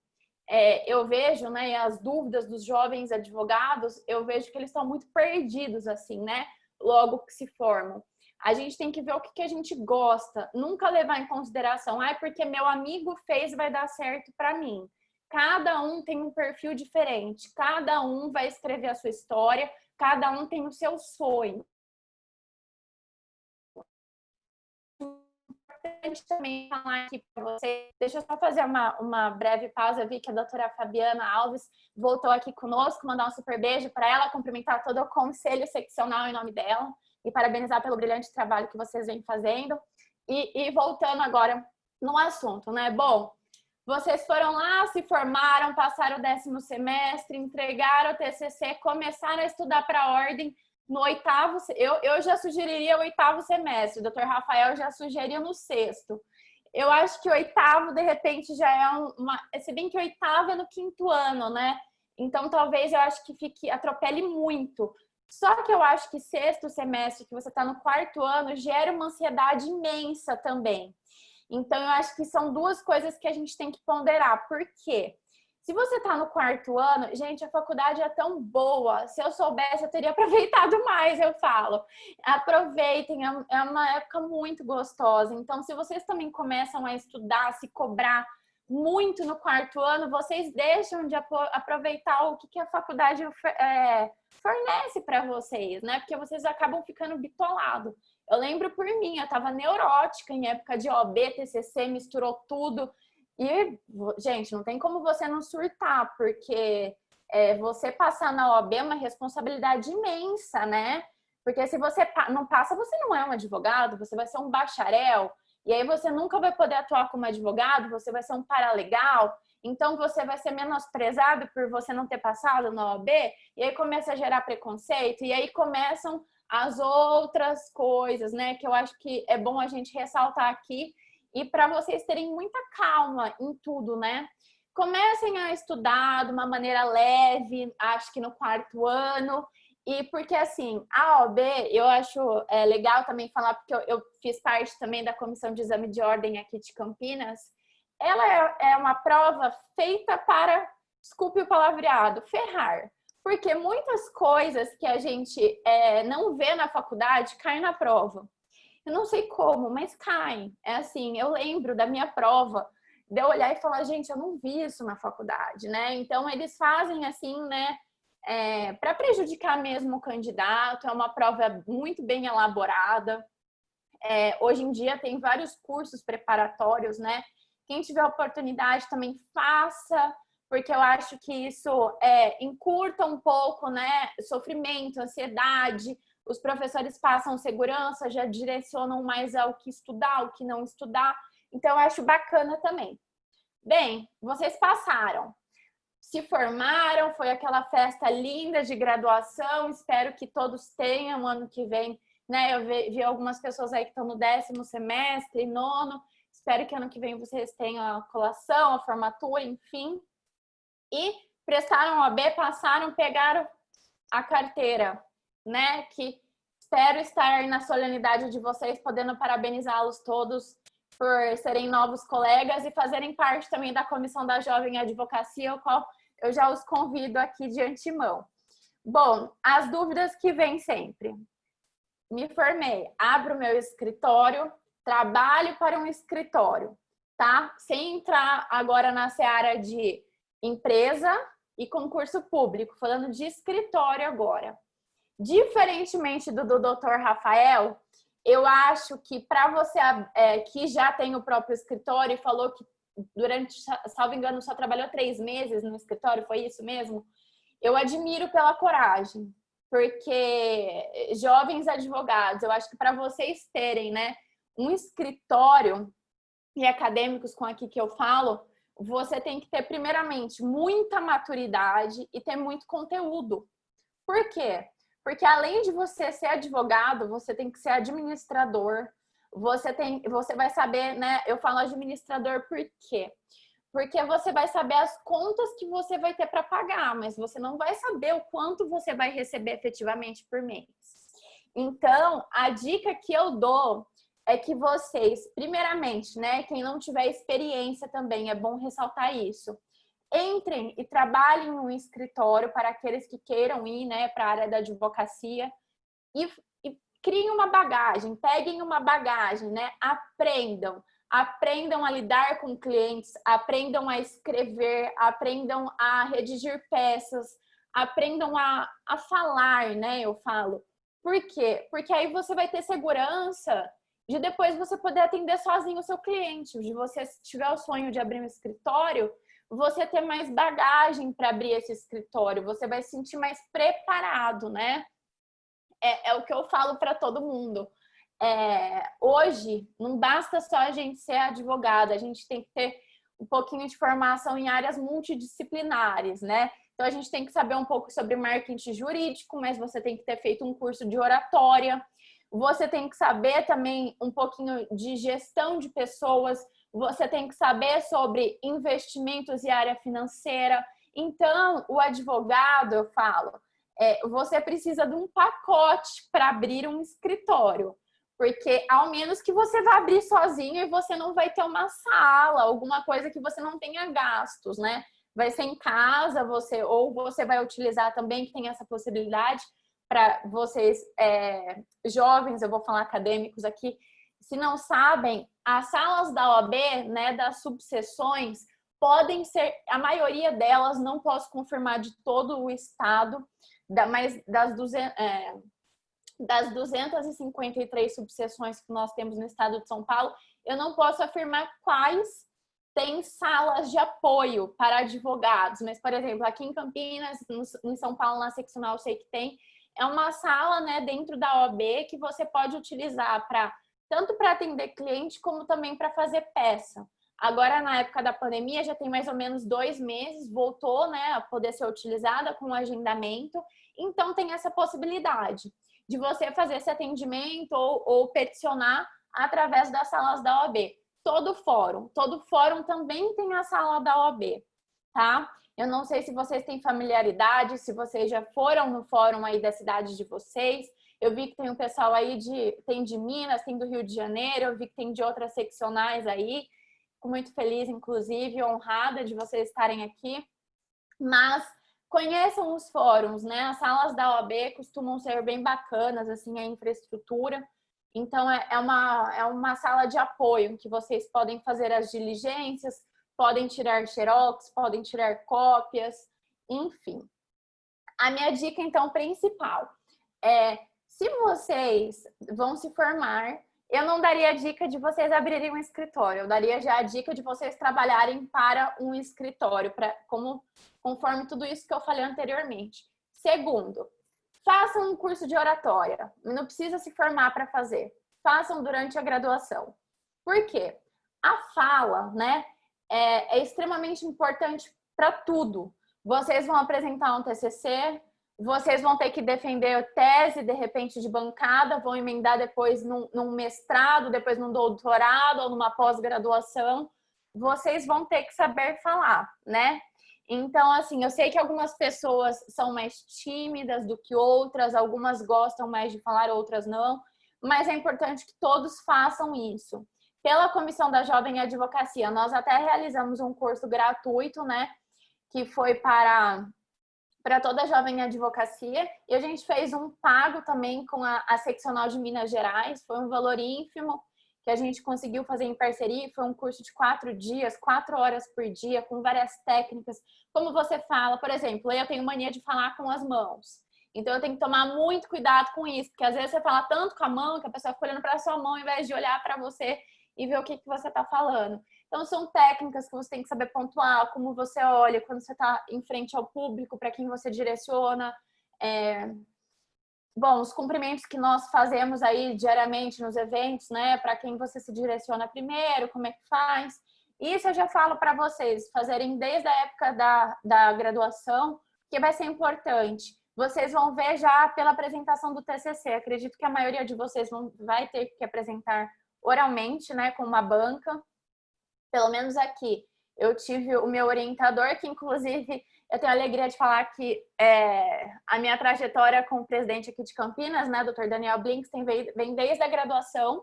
Speaker 8: Eu vejo, né, as dúvidas dos jovens advogados, eu vejo que eles estão muito perdidos, assim, né? Logo que se formam. A gente tem que ver o que a gente gosta, nunca levar em consideração, porque meu amigo fez, vai dar certo para mim. Cada um tem um perfil diferente, cada um vai escrever a sua história, cada um tem o seu sonho. Importante também falar aqui para vocês, deixa eu só fazer uma breve pausa, eu vi que a doutora Fabiana Alves voltou aqui conosco, mandar um super beijo para ela, cumprimentar todo o conselho seccional em nome dela e parabenizar pelo brilhante trabalho que vocês vêm fazendo. E voltando agora no assunto, né? Bom, vocês foram lá, se formaram, passaram o 10º semestre, entregaram o TCC, começaram a estudar para a ordem no 8º. Eu já sugeriria o 8º semestre, o Dr. Rafael já sugeriu no 6º. Eu acho que o 8º, de repente, já é se bem que o 8º é no 5º ano, né? Então, talvez eu acho que atropele muito. Só que eu acho que 6º semestre, que você está no 4º ano, gera uma ansiedade imensa também. Então, eu acho que são 2 coisas que a gente tem que ponderar. Por quê? Se você está no 4º ano, gente, a faculdade é tão boa. Se eu soubesse, eu teria aproveitado mais, eu falo. Aproveitem, é uma época muito gostosa. Então, se vocês também começam a estudar, se cobrar muito no 4º ano, vocês deixam de aproveitar o que a faculdade fornece para vocês, né? Porque vocês acabam ficando bitolados. Eu lembro por mim, eu estava neurótica em época de OAB, TCC, misturou tudo. E, gente, não tem como você não surtar, porque você passar na OAB é uma responsabilidade imensa, né? Porque se você não passa, você não é um advogado, você vai ser um bacharel. E aí você nunca vai poder atuar como advogado, você vai ser um paralegal. Então, você vai ser menosprezado por você não ter passado na OAB. E aí começa a gerar preconceito. E aí começam as outras coisas, né? Que eu acho que é bom a gente ressaltar aqui. E para vocês terem muita calma em tudo, né? Comecem a estudar de uma maneira leve, acho que no 4º ano. E porque, assim, a OAB, eu acho legal também falar, porque eu fiz parte também da comissão de exame de ordem aqui de Campinas. Ela é uma prova feita para, desculpe o palavreado, ferrar. Porque muitas coisas que a gente não vê na faculdade caem na prova. Eu não sei como, mas caem. É assim, eu lembro da minha prova, de eu olhar e falar, gente, eu não vi isso na faculdade, né? Então, eles fazem assim, né, para prejudicar mesmo o candidato. É uma prova muito bem elaborada. Hoje em dia tem vários cursos preparatórios, né? Quem tiver oportunidade também faça, porque eu acho que isso encurta um pouco, né? Sofrimento, ansiedade. Os professores passam segurança, já direcionam mais ao que estudar, o que não estudar. Então, eu acho bacana também. Bem, vocês passaram, se formaram, foi aquela festa linda de graduação. Espero que todos tenham ano que vem, né? Eu vi algumas pessoas aí que estão no 10º semestre, 9º. Espero que ano que vem vocês tenham a colação, a formatura, enfim. E prestaram a OAB, passaram, pegaram a carteira, né? Que espero estar na solenidade de vocês, podendo parabenizá-los todos por serem novos colegas e fazerem parte também da Comissão da Jovem Advocacia, o qual eu já os convido aqui de antemão. Bom, as dúvidas que vêm sempre. Me formei, abro meu escritório, trabalho para um escritório, tá? Sem entrar agora na seara de empresa e concurso público, falando de escritório agora. Diferentemente do Dr. Rafael, eu acho que para você que já tem o próprio escritório e falou que durante, salvo engano, só trabalhou 3 meses no escritório, foi isso mesmo? Eu admiro pela coragem, porque jovens advogados, eu acho que para vocês terem, né, um escritório e acadêmicos com aqui que eu falo, você tem que ter, primeiramente, muita maturidade e ter muito conteúdo. Por quê? Porque além de você ser advogado, você tem que ser administrador, você vai saber, né? Eu falo administrador por quê? Porque você vai saber as contas que você vai ter para pagar, mas você não vai saber o quanto você vai receber efetivamente por mês. Então, a dica que eu dou é que vocês, primeiramente, né, quem não tiver experiência também, é bom ressaltar isso, entrem e trabalhem em um escritório para aqueles que queiram ir, né, para a área da advocacia e criem uma bagagem, peguem uma bagagem, né, aprendam a lidar com clientes, aprendam a escrever, aprendam a redigir peças, aprendam a falar, né, eu falo. Por quê? Porque aí você vai ter segurança de depois você poder atender sozinho o seu cliente, de você, se tiver o sonho de abrir um escritório, você ter mais bagagem para abrir esse escritório, você vai se sentir mais preparado, né? É o que eu falo para todo mundo. Hoje, não basta só a gente ser advogada, a gente tem que ter um pouquinho de formação em áreas multidisciplinares, né? Então, a gente tem que saber um pouco sobre marketing jurídico, mas você tem que ter feito um curso de oratória, você tem que saber também um pouquinho de gestão de pessoas, você tem que saber sobre investimentos e área financeira. Então, o advogado, eu falo, você precisa de um pacote para abrir um escritório. Porque ao menos que você vá abrir sozinho e você não vai ter uma sala, alguma coisa que você não tenha gastos, né? Vai ser em casa, ou você vai utilizar também, que tem essa possibilidade, para vocês jovens, eu vou falar acadêmicos aqui, se não sabem, as salas da OAB, né, das subseções, podem ser, a maioria delas, não posso confirmar de todo o estado, mas das 253 subseções que nós temos no estado de São Paulo, eu não posso afirmar quais têm salas de apoio para advogados, mas, por exemplo, aqui em Campinas, em São Paulo, na seccional, eu sei que tem, é uma sala, né, dentro da OAB que você pode utilizar tanto para atender cliente, como também para fazer peça. Agora, na época da pandemia, já tem mais ou menos 2 meses, voltou, né, a poder ser utilizada com agendamento, então tem essa possibilidade de você fazer esse atendimento ou peticionar através das salas da OAB. Todo fórum também tem a sala da OAB, tá? Eu não sei se vocês têm familiaridade, se vocês já foram no fórum aí da cidade de vocês. Eu vi que tem um pessoal aí tem de Minas, tem do Rio de Janeiro, eu vi que tem de outras seccionais aí. Fico muito feliz, inclusive, honrada de vocês estarem aqui. Mas Conheçam os fóruns, né? As salas da OAB costumam ser bem bacanas, assim, a infraestrutura. Então, é uma sala de apoio que vocês podem fazer as diligências, podem tirar xerox, podem tirar cópias, enfim. A minha dica, então, principal é, se vocês vão se formar, eu não daria a dica de vocês abrirem um escritório, eu daria já a dica de vocês trabalharem para um escritório, conforme tudo isso que eu falei anteriormente. Segundo, façam um curso de oratória, não precisa se formar para fazer, façam durante a graduação. Por quê? A fala, né, é extremamente importante para tudo. Vocês vão apresentar um TCC, vocês vão ter que defender tese, de repente, de bancada, vão emendar depois num mestrado, depois num doutorado ou numa pós-graduação. Vocês vão ter que saber falar, né? Então, assim, eu sei que algumas pessoas são mais tímidas do que outras, algumas gostam mais de falar, outras não, mas é importante que todos façam isso. Pela Comissão da Jovem Advocacia, nós até realizamos um curso gratuito, né? Que foi para toda a Jovem Advocacia, e a gente fez um pago também com a Seccional de Minas Gerais, foi um valor ínfimo que a gente conseguiu fazer em parceria, foi um curso de 4 dias, 4 horas por dia, com várias técnicas, como você fala, por exemplo, eu tenho mania de falar com as mãos, então eu tenho que tomar muito cuidado com isso, porque às vezes você fala tanto com a mão, que a pessoa fica olhando para a sua mão, ao invés de olhar para você e ver o que você está falando. Então, são técnicas que você tem que saber pontuar, como você olha quando você está em frente ao público, para quem você direciona. Bom, os cumprimentos que nós fazemos aí diariamente nos eventos, né? Para quem você se direciona primeiro, como é que faz. Isso eu já falo para vocês, fazerem desde a época da graduação, que vai ser importante. Vocês vão ver já pela apresentação do TCC. Acredito que a maioria de vocês vai ter que apresentar oralmente, né? Com uma banca. Pelo menos aqui, eu tive o meu orientador, que inclusive eu tenho a alegria de falar que a minha trajetória com o presidente aqui de Campinas, né, Dr. Daniel Blinks, vem desde a graduação.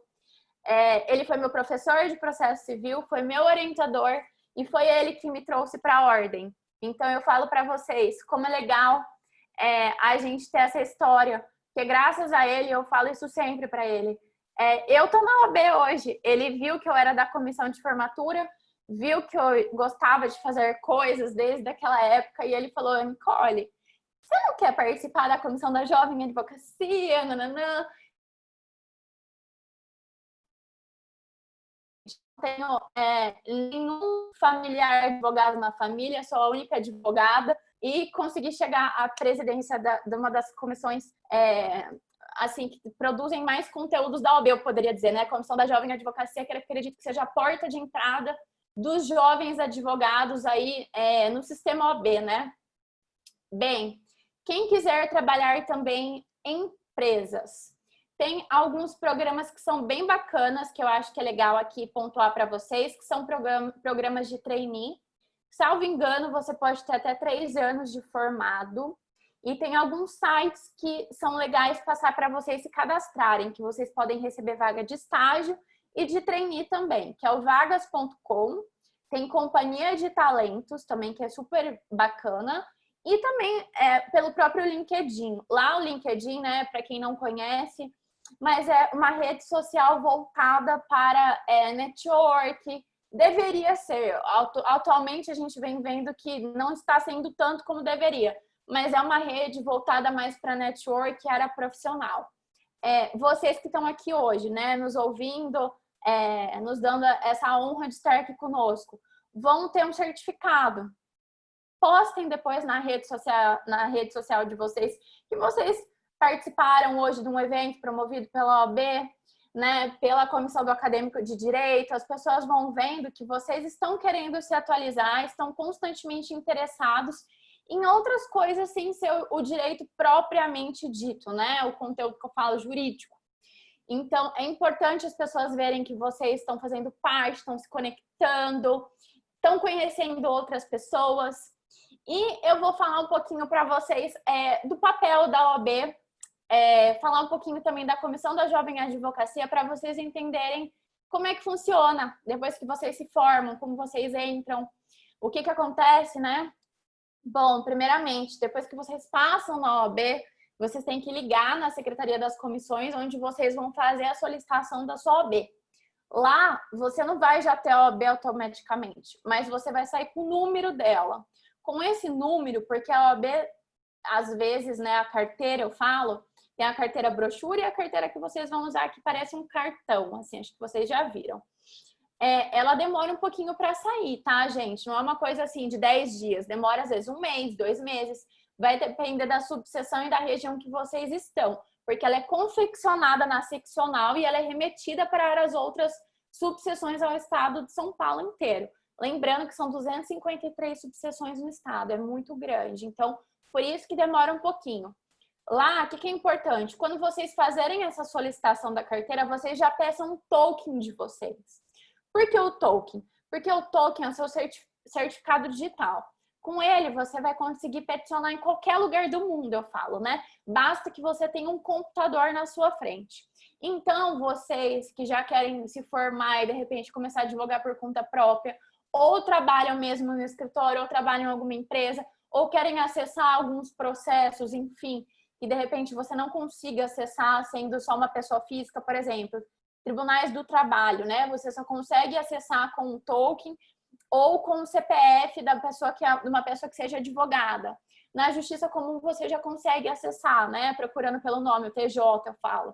Speaker 8: Ele foi meu professor de processo civil, foi meu orientador e foi ele que me trouxe para a ordem. Então eu falo para vocês como é legal a gente ter essa história, porque graças a ele, eu falo isso sempre para ele, eu tô na OAB hoje. Ele viu que eu era da comissão de formatura, viu que eu gostava de fazer coisas desde aquela época e ele falou, Nicole, você não quer participar da comissão da Jovem Advocacia? Nananã. Não tenho nenhum familiar advogado na família, sou a única advogada e consegui chegar à presidência de uma das comissões assim, que produzem mais conteúdos da OAB, eu poderia dizer, né? A Comissão da Jovem Advocacia, que eu acredito que seja a porta de entrada dos jovens advogados aí no sistema OAB, né? Bem, quem quiser trabalhar também em empresas, tem alguns programas que são bem bacanas, que eu acho que é legal aqui pontuar para vocês, que são programas de trainee. Salvo engano, você pode ter até 3 anos de formado. E tem alguns sites que são legais passar para vocês se cadastrarem, que vocês podem receber vaga de estágio e de trainee também, que é o vagas.com, tem Companhia de Talentos também, que é super bacana, e também pelo próprio LinkedIn. Lá o LinkedIn, né, para quem não conhece, mas é uma rede social voltada para network, deveria ser. Atualmente a gente vem vendo que não está sendo tanto como deveria, mas é uma rede voltada mais para network e área profissional. Vocês que estão aqui hoje, né, nos ouvindo, nos dando essa honra de estar aqui conosco, vão ter um certificado. Postem depois na rede social de vocês que vocês participaram hoje de um evento promovido pela OAB, né, pela Comissão do Acadêmico de Direito. As pessoas vão vendo que vocês estão querendo se atualizar, estão constantemente interessados em outras coisas sem ser o direito propriamente dito, né? O conteúdo que eu falo jurídico. Então, é importante as pessoas verem que vocês estão fazendo parte, estão se conectando, estão conhecendo outras pessoas. E eu vou falar um pouquinho para vocês do papel da OAB, falar um pouquinho também da Comissão da Jovem Advocacia, para vocês entenderem como é que funciona depois que vocês se formam, como vocês entram, o que acontece, né? Bom, primeiramente, depois que vocês passam na OAB, vocês têm que ligar na Secretaria das Comissões, onde vocês vão fazer a solicitação da sua OAB. Lá, você não vai já ter a OAB automaticamente, mas você vai sair com o número dela. Com esse número, porque a OAB, às vezes, né, a carteira, eu falo, tem a carteira brochura e a carteira que vocês vão usar, que parece um cartão, assim, acho que vocês já viram. Ela demora um pouquinho para sair, tá, gente? Não é uma coisa assim de 10 dias, demora às vezes 1 mês, 2 meses, vai depender da subseção e da região que vocês estão, porque ela é confeccionada na seccional e ela é remetida para as outras subseções ao estado de São Paulo inteiro. Lembrando que são 253 subseções no estado, é muito grande, então por isso que demora um pouquinho. Lá, o que é importante? Quando vocês fazerem essa solicitação da carteira, vocês já peçam um token de vocês. Por que o token? Porque o token é o seu certificado digital. Com ele, você vai conseguir peticionar em qualquer lugar do mundo, eu falo, né? Basta que você tenha um computador na sua frente. Então, vocês que já querem se formar e, de repente, começar a advogar por conta própria, ou trabalham mesmo no escritório, ou trabalham em alguma empresa, ou querem acessar alguns processos, enfim, e, de repente, você não consiga acessar sendo só uma pessoa física, por exemplo, tribunais do trabalho, né? Você só consegue acessar com um token ou com o CPF da pessoa de uma pessoa que seja advogada. Na justiça comum você já consegue acessar, né? Procurando pelo nome, o TJ, eu falo.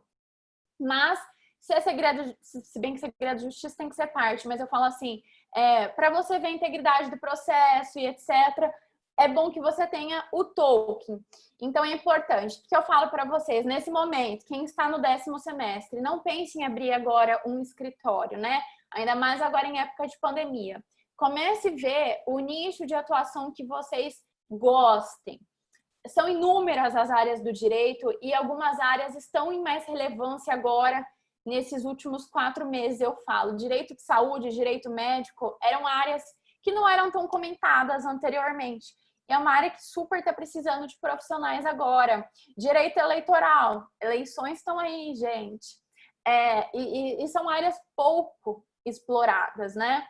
Speaker 8: Mas se é segredo, se bem que segredo de justiça tem que ser parte, mas eu falo assim, para você ver a integridade do processo e etc., é bom que você tenha o token. Então, é importante. O que eu falo para vocês, nesse momento, quem está no 10º semestre, não pense em abrir agora um escritório, né? Ainda mais agora em época de pandemia. Comece a ver o nicho de atuação que vocês gostem. São inúmeras as áreas do direito e algumas áreas estão em mais relevância agora, nesses últimos 4 meses, eu falo. Direito de saúde, direito médico, eram áreas que não eram tão comentadas anteriormente. É uma área que super está precisando de profissionais agora. Direito eleitoral, eleições estão aí, gente. E são áreas pouco exploradas, né?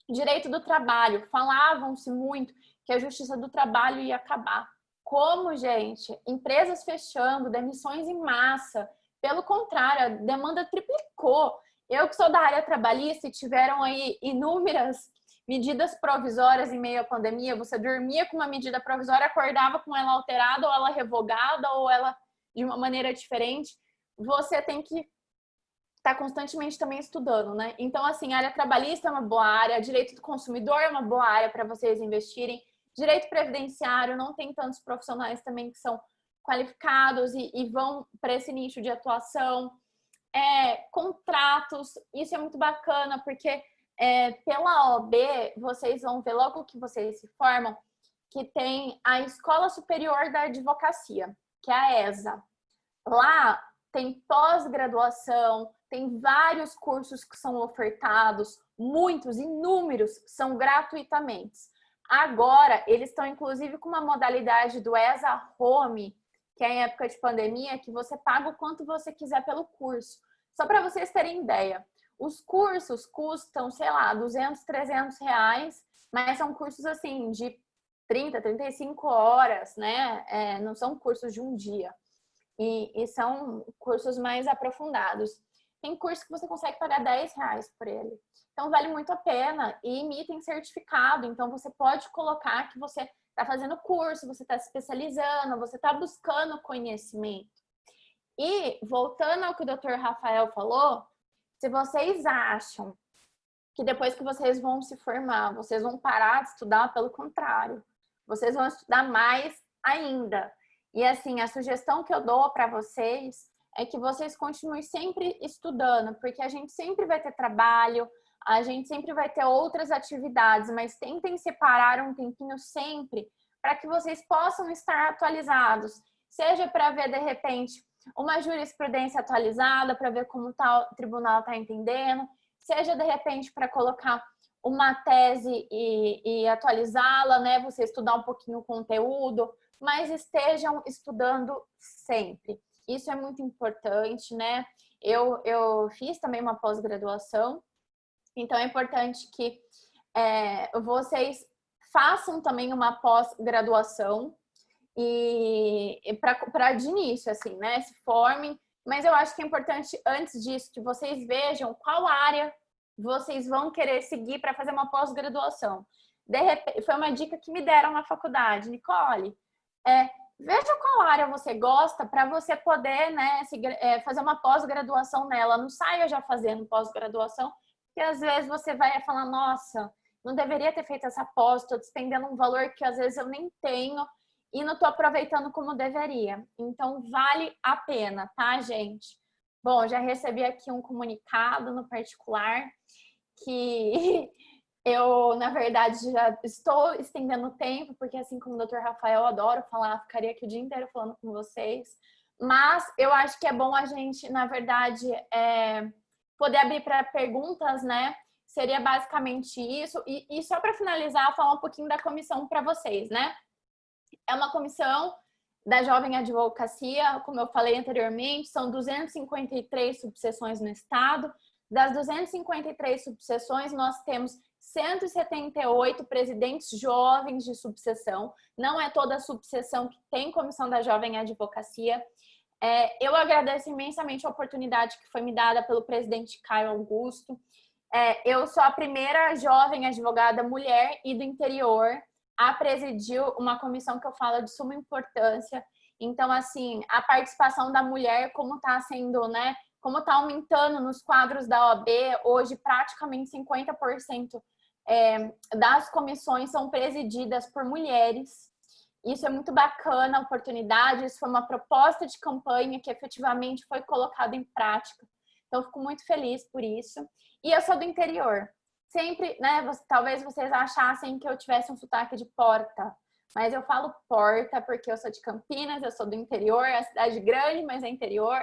Speaker 8: Direito do trabalho, falavam-se muito que a justiça do trabalho ia acabar. Como, gente? Empresas fechando, demissões em massa. Pelo contrário, a demanda triplicou. Eu que sou da área trabalhista e tiveram aí inúmeras medidas provisórias em meio à pandemia, você dormia com uma medida provisória, acordava com ela alterada, ou ela revogada, ou ela de uma maneira diferente. Você tem que estar constantemente também estudando, né? Então, assim, a área trabalhista é uma boa área, direito do consumidor é uma boa área para vocês investirem, direito previdenciário, não tem tantos profissionais também que são qualificados e vão para esse nicho de atuação. Contratos, isso é muito bacana, porque pela OAB, vocês vão ver logo que vocês se formam, que tem a Escola Superior da Advocacia, que é a ESA. Lá tem pós-graduação, tem vários cursos que são ofertados, muitos, inúmeros, são gratuitamente. Agora, eles estão inclusive com uma modalidade do ESA Home, que é em época de pandemia, que você paga o quanto você quiser pelo curso. Só para vocês terem ideia. Os cursos custam, sei lá, 200, 300 reais, mas são cursos assim de 30, 35 horas, né? Não são cursos de um dia. E são cursos mais aprofundados. Tem curso que você consegue pagar 10 reais por ele. Então, vale muito a pena e emitem certificado. Então, você pode colocar que você está fazendo curso, você está se especializando, você está buscando conhecimento. E, voltando ao que o Dr. Rafael falou, se vocês acham que depois que vocês vão se formar, vocês vão parar de estudar, pelo contrário, vocês vão estudar mais ainda. E assim, a sugestão que eu dou para vocês é que vocês continuem sempre estudando, porque a gente sempre vai ter trabalho, a gente sempre vai ter outras atividades, mas tentem separar um tempinho sempre para que vocês possam estar atualizados, seja para ver, de repente, uma jurisprudência atualizada, para ver como o tribunal está entendendo, seja, de repente, para colocar uma tese e atualizá-la, né? Você estudar um pouquinho o conteúdo, mas estejam estudando sempre. Isso é muito importante, né? Eu fiz também uma pós-graduação, então é importante que vocês façam também uma pós-graduação e para de início, assim, né? Se formem. Mas eu acho que é importante, antes disso, que vocês vejam qual área vocês vão querer seguir para fazer uma pós-graduação. De repente, foi uma dica que me deram na faculdade, Nicole. Veja qual área você gosta para você poder, né, fazer uma pós-graduação nela. Não saia já fazendo pós-graduação, porque às vezes você vai falar, nossa, não deveria ter feito essa pós, estou despendendo um valor que às vezes eu nem tenho e não estou aproveitando como deveria. Então, vale a pena, tá, gente? Bom, já recebi aqui um comunicado no particular que eu, na verdade, já estou estendendo o tempo, porque assim como o Dr. Rafael, eu adoro falar, ficaria aqui o dia inteiro falando com vocês. Mas eu acho que é bom a gente, na verdade, poder abrir para perguntas, né? Seria basicamente isso. E só para finalizar, falar um pouquinho da comissão para vocês, né? É uma comissão da Jovem Advocacia, como eu falei anteriormente, são 253 subseções no estado. Das 253 subseções, nós temos 178 presidentes jovens de subseção. Não é toda a subseção que tem comissão da Jovem Advocacia. Eu agradeço imensamente a oportunidade que foi me dada pelo presidente Caio Augusto. Eu sou a primeira jovem advogada mulher e do interior a presidir uma comissão que eu falo de suma importância. Então, assim, a participação da mulher, como está sendo, né? Como está aumentando nos quadros da OAB, hoje praticamente 50% das comissões são presididas por mulheres. Isso é muito bacana, a oportunidade. Isso foi uma proposta de campanha que efetivamente foi colocada em prática. Então, eu fico muito feliz por isso. E eu sou do interior. Sempre, né, talvez vocês achassem que eu tivesse um sotaque de Porta, mas eu falo Porta porque eu sou de Campinas, eu sou do interior, é a cidade grande, mas é interior.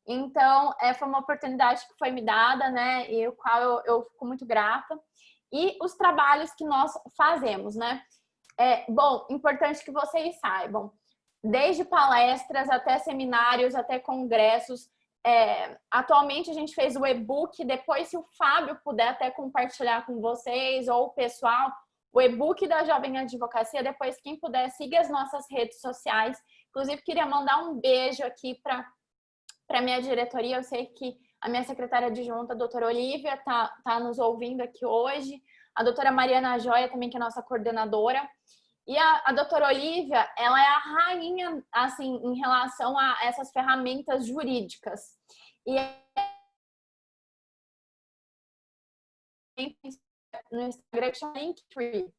Speaker 8: Então, foi uma oportunidade que foi me dada, né, e o qual eu fico muito grata. E os trabalhos que nós fazemos, né? Bom, importante que vocês saibam, desde palestras até seminários, até congressos. Atualmente a gente fez o e-book, depois se o Fábio puder até compartilhar com vocês ou o pessoal, o e-book da Jovem Advocacia, depois quem puder, siga as nossas redes sociais. Inclusive queria mandar um beijo aqui para minha diretoria, eu sei que a minha secretária adjunta, a doutora Olívia, tá nos ouvindo aqui hoje, a doutora Mariana Joia também, que é nossa coordenadora. E a doutora Olívia, ela é a rainha, assim, em relação a essas ferramentas jurídicas. E no Instagram que chama Linktree.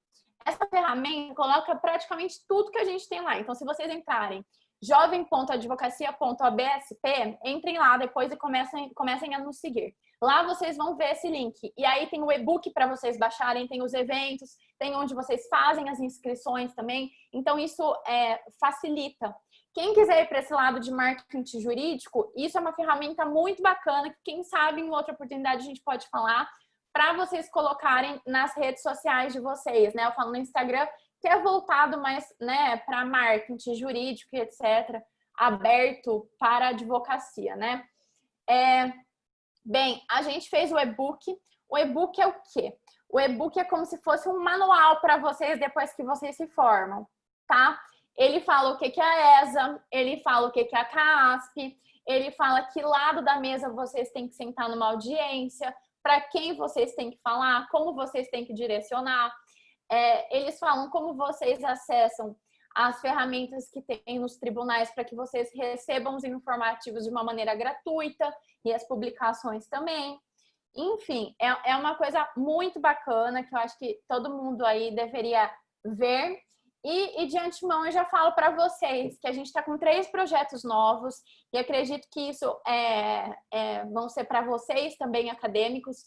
Speaker 8: Essa ferramenta coloca praticamente tudo que a gente tem lá. Então, se vocês entrarem jovem.advocacia.absp, entrem lá depois e comecem a nos seguir. Lá vocês vão ver esse link. E aí tem o e-book para vocês baixarem, tem os eventos, tem onde vocês fazem as inscrições também. Então, isso facilita. Quem quiser ir para esse lado de marketing jurídico, isso é uma ferramenta muito bacana, que quem sabe em outra oportunidade a gente pode falar, para vocês colocarem nas redes sociais de vocês, né? Eu falo no Instagram, que é voltado mais, né, para marketing jurídico e etc., aberto para a advocacia, né? Bem, a gente fez o e-book. O e-book é o quê? O e-book é como se fosse um manual para vocês depois que vocês se formam, tá? Ele fala o que é a ESA, ele fala o que é a CAASP, ele fala que lado da mesa vocês têm que sentar numa audiência, para quem vocês têm que falar, como vocês têm que direcionar. Eles falam como vocês acessam as ferramentas que tem nos tribunais para que vocês recebam os informativos de uma maneira gratuita e as publicações também. Enfim, é uma coisa muito bacana que eu acho que todo mundo aí deveria ver. E de antemão eu já falo para vocês que a gente está com 3 projetos novos e acredito que isso vão ser para vocês também acadêmicos.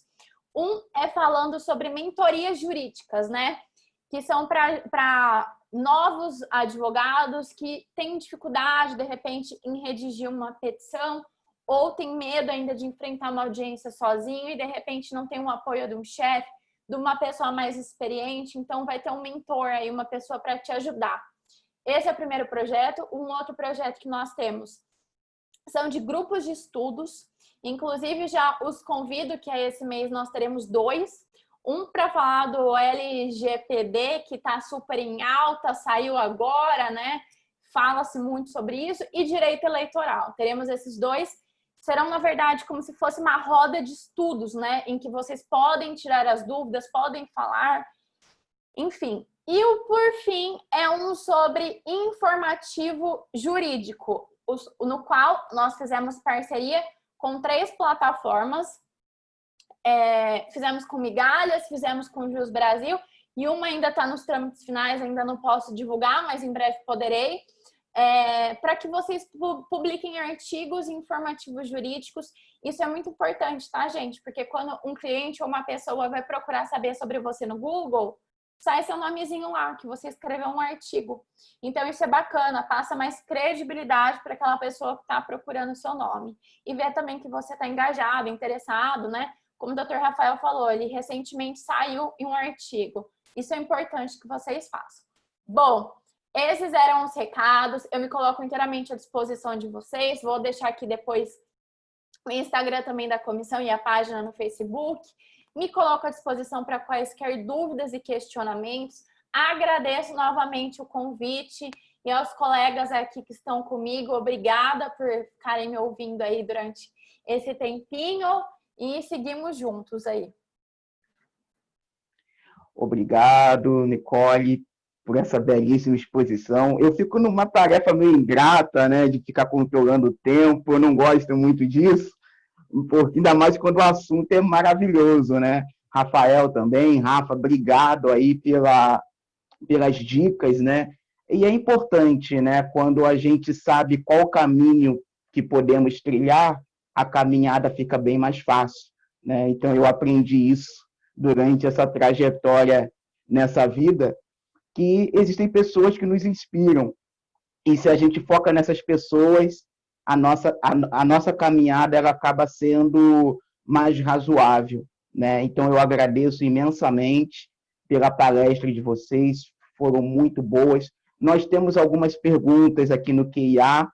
Speaker 8: Um é falando sobre mentorias jurídicas, né? Que são para novos advogados que têm dificuldade, de repente, em redigir uma petição ou tem medo ainda de enfrentar uma audiência sozinho e, de repente, não tem um apoio de um chefe, de uma pessoa mais experiente. Então, vai ter um mentor aí, uma pessoa para te ajudar. Esse é o primeiro projeto. Um outro projeto que nós temos são de grupos de estudos. Inclusive, já os convido que esse mês nós teremos 2. Um para falar do LGPD, que está super em alta, saiu agora, né? Fala-se muito sobre isso, e direito eleitoral. Teremos esses dois. Serão, na verdade, como se fosse uma roda de estudos, né? Em que vocês podem tirar as dúvidas, podem falar, enfim. E o por fim é um sobre informativo jurídico, no qual nós fizemos parceria com 3 plataformas. Fizemos com Migalhas, fizemos com Jus Brasil, e uma ainda está nos trâmites finais, ainda não posso divulgar, mas em breve poderei, para que vocês publiquem artigos informativos jurídicos. Isso é muito importante, tá, gente? Porque quando um cliente ou uma pessoa vai procurar saber sobre você no Google, sai seu nomezinho lá, que você escreveu um artigo. Então, isso é bacana, passa mais credibilidade para aquela pessoa que está procurando o seu nome. E ver também que você está engajado, interessado, né? Como o Dr. Rafael falou, ele recentemente saiu em um artigo. Isso é importante que vocês façam. Bom, esses eram os recados. Eu me coloco inteiramente à disposição de vocês. Vou deixar aqui depois o Instagram também da comissão e a página no Facebook. Me coloco à disposição para quaisquer dúvidas e questionamentos. Agradeço novamente o convite e aos colegas aqui que estão comigo. Obrigada por ficarem me ouvindo aí durante esse tempinho. E seguimos juntos aí.
Speaker 4: Obrigado, Nicole, por essa belíssima exposição. Eu fico numa tarefa meio ingrata, né, de ficar controlando o tempo. Eu não gosto muito disso, porque ainda mais quando o assunto é maravilhoso, né? Rafael também, Rafa, obrigado aí pelas dicas, né? E é importante, né, quando a gente sabe qual caminho que podemos trilhar, a caminhada fica bem mais fácil, né? Então, eu aprendi isso durante essa trajetória nessa vida, que existem pessoas que nos inspiram. E se a gente foca nessas pessoas, a nossa caminhada ela acaba sendo mais razoável, né? Então, eu agradeço imensamente pela palestra de vocês, foram muito boas. Nós temos algumas perguntas aqui no QIA,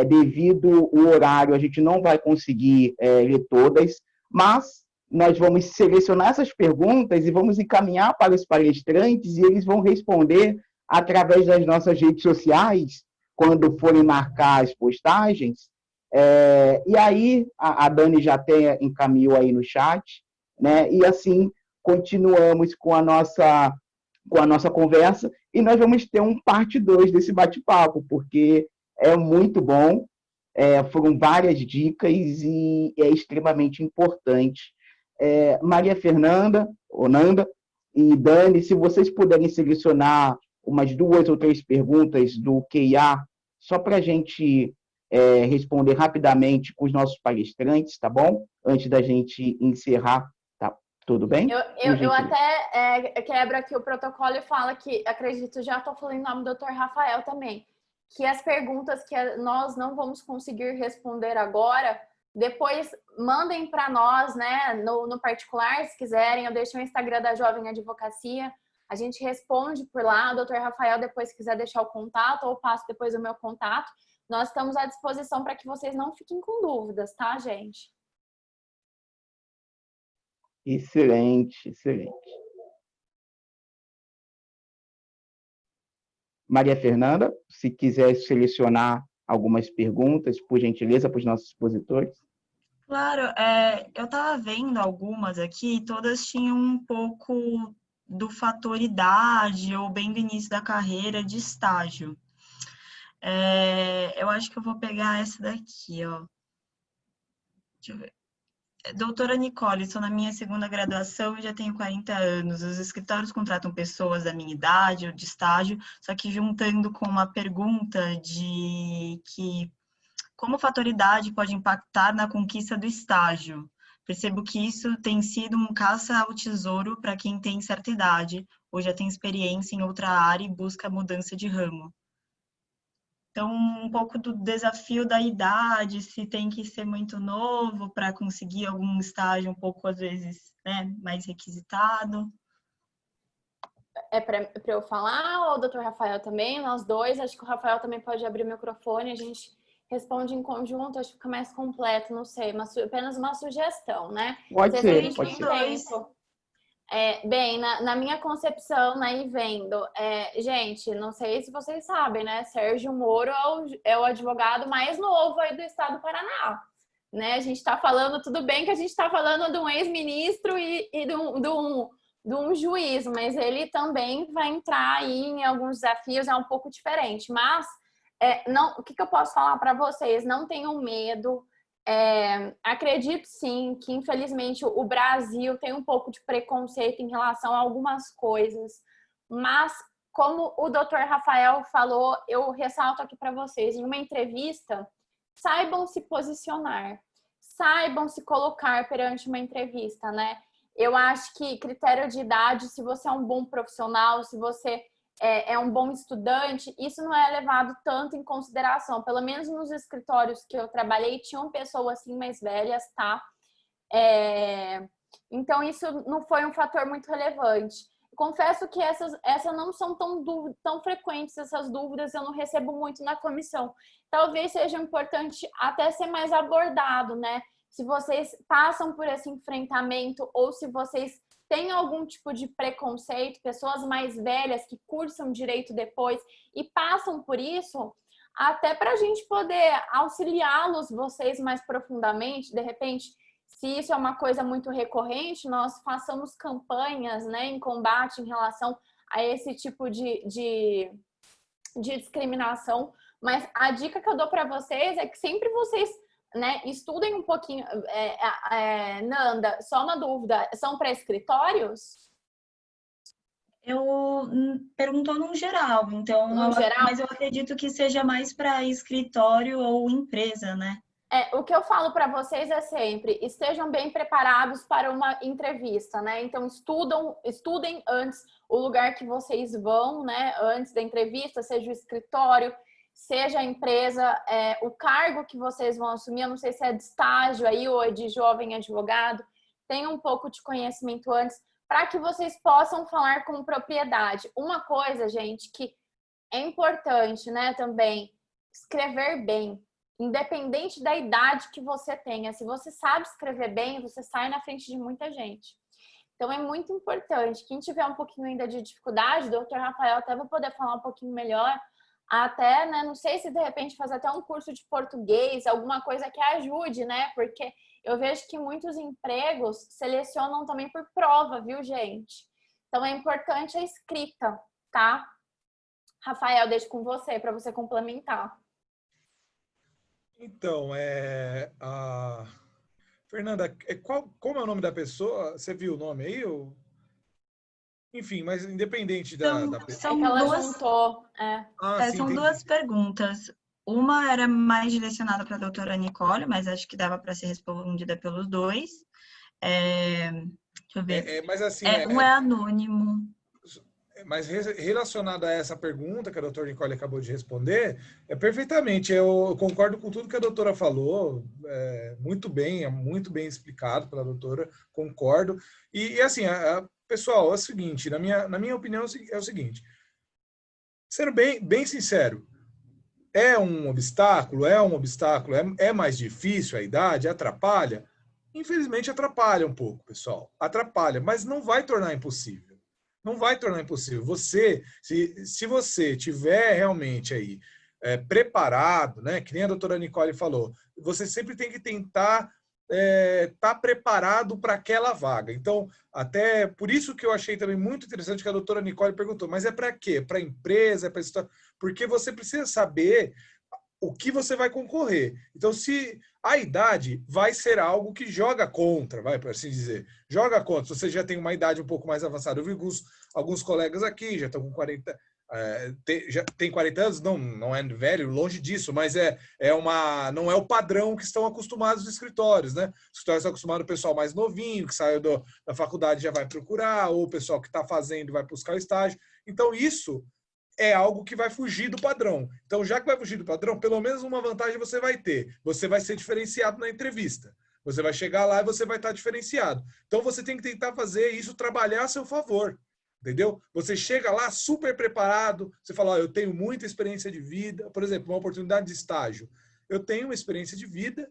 Speaker 4: devido ao horário, a gente não vai conseguir ler todas, mas nós vamos selecionar essas perguntas e vamos encaminhar para os palestrantes e eles vão responder através das nossas redes sociais, quando forem marcar as postagens. E aí, a Dani já até encaminhou aí no chat, né? E assim, continuamos com a nossa conversa e nós vamos ter um parte 2 desse bate-papo, porque é muito bom, foram várias dicas e é extremamente importante. Maria Fernanda, Nanda e Dani, se vocês puderem selecionar umas 2 ou 3 perguntas do QIA, só para a gente responder rapidamente com os nossos palestrantes, tá bom? Antes da gente encerrar, tá tudo bem?
Speaker 8: Eu até quebro aqui o protocolo e falo que, acredito, já estou falando em nome do Dr. Rafael também, que as perguntas que nós não vamos conseguir responder agora, depois mandem para nós, né, no particular, se quiserem. Eu deixo o Instagram da Jovem Advocacia, a gente responde por lá. O Dr. Rafael, depois, se quiser deixar o contato, ou passo depois o meu contato. Nós estamos à disposição para que vocês não fiquem com dúvidas, tá, gente?
Speaker 4: Excelente, excelente. Maria Fernanda, se quiser selecionar algumas perguntas, por gentileza, para os nossos expositores.
Speaker 6: Claro, eu estava vendo algumas aqui, todas tinham um pouco do fator idade ou bem do início da carreira de estágio. Eu acho que eu vou pegar essa daqui, ó. Deixa eu ver. Doutora Nicole, estou na minha 2ª graduação e já tenho 40 anos. Os escritórios contratam pessoas da minha idade ou de estágio, só que juntando com uma pergunta de que como a fator idade pode impactar na conquista do estágio. Percebo que isso tem sido um caça ao tesouro para quem tem certa idade ou já tem experiência em outra área e busca mudança de ramo. Então, um pouco do desafio da idade, se tem que ser muito novo para conseguir algum estágio um pouco, às vezes, né, mais requisitado.
Speaker 8: É para eu falar ou o Dr. Rafael também? Nós dois, acho que o Rafael também pode abrir o microfone, a gente responde em conjunto, acho que fica mais completo, não sei, apenas uma sugestão, né?
Speaker 4: Pode ser,
Speaker 8: pode ser. Bem, na minha concepção, né, e vendo, gente, não sei se vocês sabem, né, Sérgio Moro é o advogado mais novo aí do estado do Paraná, né? A gente está falando, tudo bem que a gente está falando de um ex-ministro e de um juiz, mas ele também vai entrar aí em alguns desafios, é um pouco diferente, mas o que eu posso falar para vocês? Não tenham medo. Acredito sim que infelizmente o Brasil tem um pouco de preconceito em relação a algumas coisas, mas como o Dr. Rafael falou, eu ressalto aqui para vocês, em uma entrevista, saibam se posicionar, saibam se colocar perante uma entrevista, né? Eu acho que critério de idade, se você é um bom profissional, se você é um bom estudante, isso não é levado tanto em consideração. Pelo menos nos escritórios que eu trabalhei, tinham pessoas assim mais velhas, tá? Então, isso não foi um fator muito relevante. Confesso que essas não são tão frequentes, essas dúvidas eu não recebo muito na comissão. Talvez seja importante até ser mais abordado, né? Se vocês passam por esse enfrentamento ou se vocês têm algum tipo de preconceito, pessoas mais velhas que cursam direito depois e passam por isso, até para a gente poder auxiliá-los, vocês mais profundamente, de repente, se isso é uma coisa muito recorrente, nós façamos campanhas, né, em combate em relação a esse tipo de discriminação. Mas a dica que eu dou para vocês é que sempre vocês, né, estudem um pouquinho. Nanda, só uma dúvida, são para escritórios?
Speaker 6: Eu perguntou num geral, então, mas eu acredito que seja mais para escritório ou empresa, né?
Speaker 8: O que eu falo para vocês é sempre, estejam bem preparados para uma entrevista, né? Então, estudem antes o lugar que vocês vão, né? Antes da entrevista, seja o escritório, seja a empresa, o cargo que vocês vão assumir, eu não sei se é de estágio aí ou é de jovem advogado, tenham um pouco de conhecimento antes, para que vocês possam falar com propriedade. Uma coisa, gente, que é importante, né, também, escrever bem. Independente da idade que você tenha, se você sabe escrever bem, você sai na frente de muita gente. Então, é muito importante. Quem tiver um pouquinho ainda de dificuldade, o Dr. Rafael até vai poder falar um pouquinho melhor, até, né, não sei se de repente fazer até um curso de português, alguma coisa que ajude, né, porque eu vejo que muitos empregos selecionam também por prova, viu, gente? Então, é importante a escrita, tá? Rafael, deixo com você, para você complementar.
Speaker 7: Então, Fernanda, como é o nome da pessoa? Você viu o nome aí? Enfim, mas independente da pessoa.
Speaker 8: É que ela juntou.
Speaker 7: Sim,
Speaker 6: são duas perguntas. Uma era mais direcionada para a doutora Nicole, mas acho que dava para ser respondida pelos dois. Deixa eu ver.
Speaker 7: Mas assim,
Speaker 6: um é anônimo.
Speaker 7: Mas relacionado a essa pergunta que a doutora Nicole acabou de responder, perfeitamente, eu concordo com tudo que a doutora falou, muito bem explicado pela doutora, concordo. E assim, pessoal, é o seguinte, na minha opinião é o seguinte, sendo bem sincero, é um obstáculo, é mais difícil a idade, atrapalha? Infelizmente atrapalha um pouco, pessoal, atrapalha, mas não vai tornar impossível. Não vai tornar impossível. Se você tiver realmente aí preparado, né, que nem a doutora Nicole falou, você sempre tem que tentar estar preparado para aquela vaga. Então, até por isso que eu achei também muito interessante que a doutora Nicole perguntou, mas é para quê? Para a empresa? Porque você precisa saber o que você vai concorrer. Então, se a idade vai ser algo que joga contra, vai, por assim dizer, joga contra. Se você já tem uma idade um pouco mais avançada, eu vi alguns colegas aqui, já estão com 40, já tem 40 anos, não é velho, longe disso, mas não é o padrão que estão acostumados os escritórios, né? Os escritórios estão acostumados o pessoal mais novinho, que saiu da faculdade já vai procurar, ou o pessoal que está fazendo vai buscar o estágio. Então, isso é algo que vai fugir do padrão. Então, já que vai fugir do padrão, pelo menos uma vantagem você vai ter. Você vai ser diferenciado na entrevista. Você vai chegar lá e você vai estar diferenciado. Então, você tem que tentar fazer isso trabalhar a seu favor. Entendeu? Você chega lá super preparado, você fala, eu tenho muita experiência de vida. Por exemplo, uma oportunidade de estágio. Eu tenho uma experiência de vida,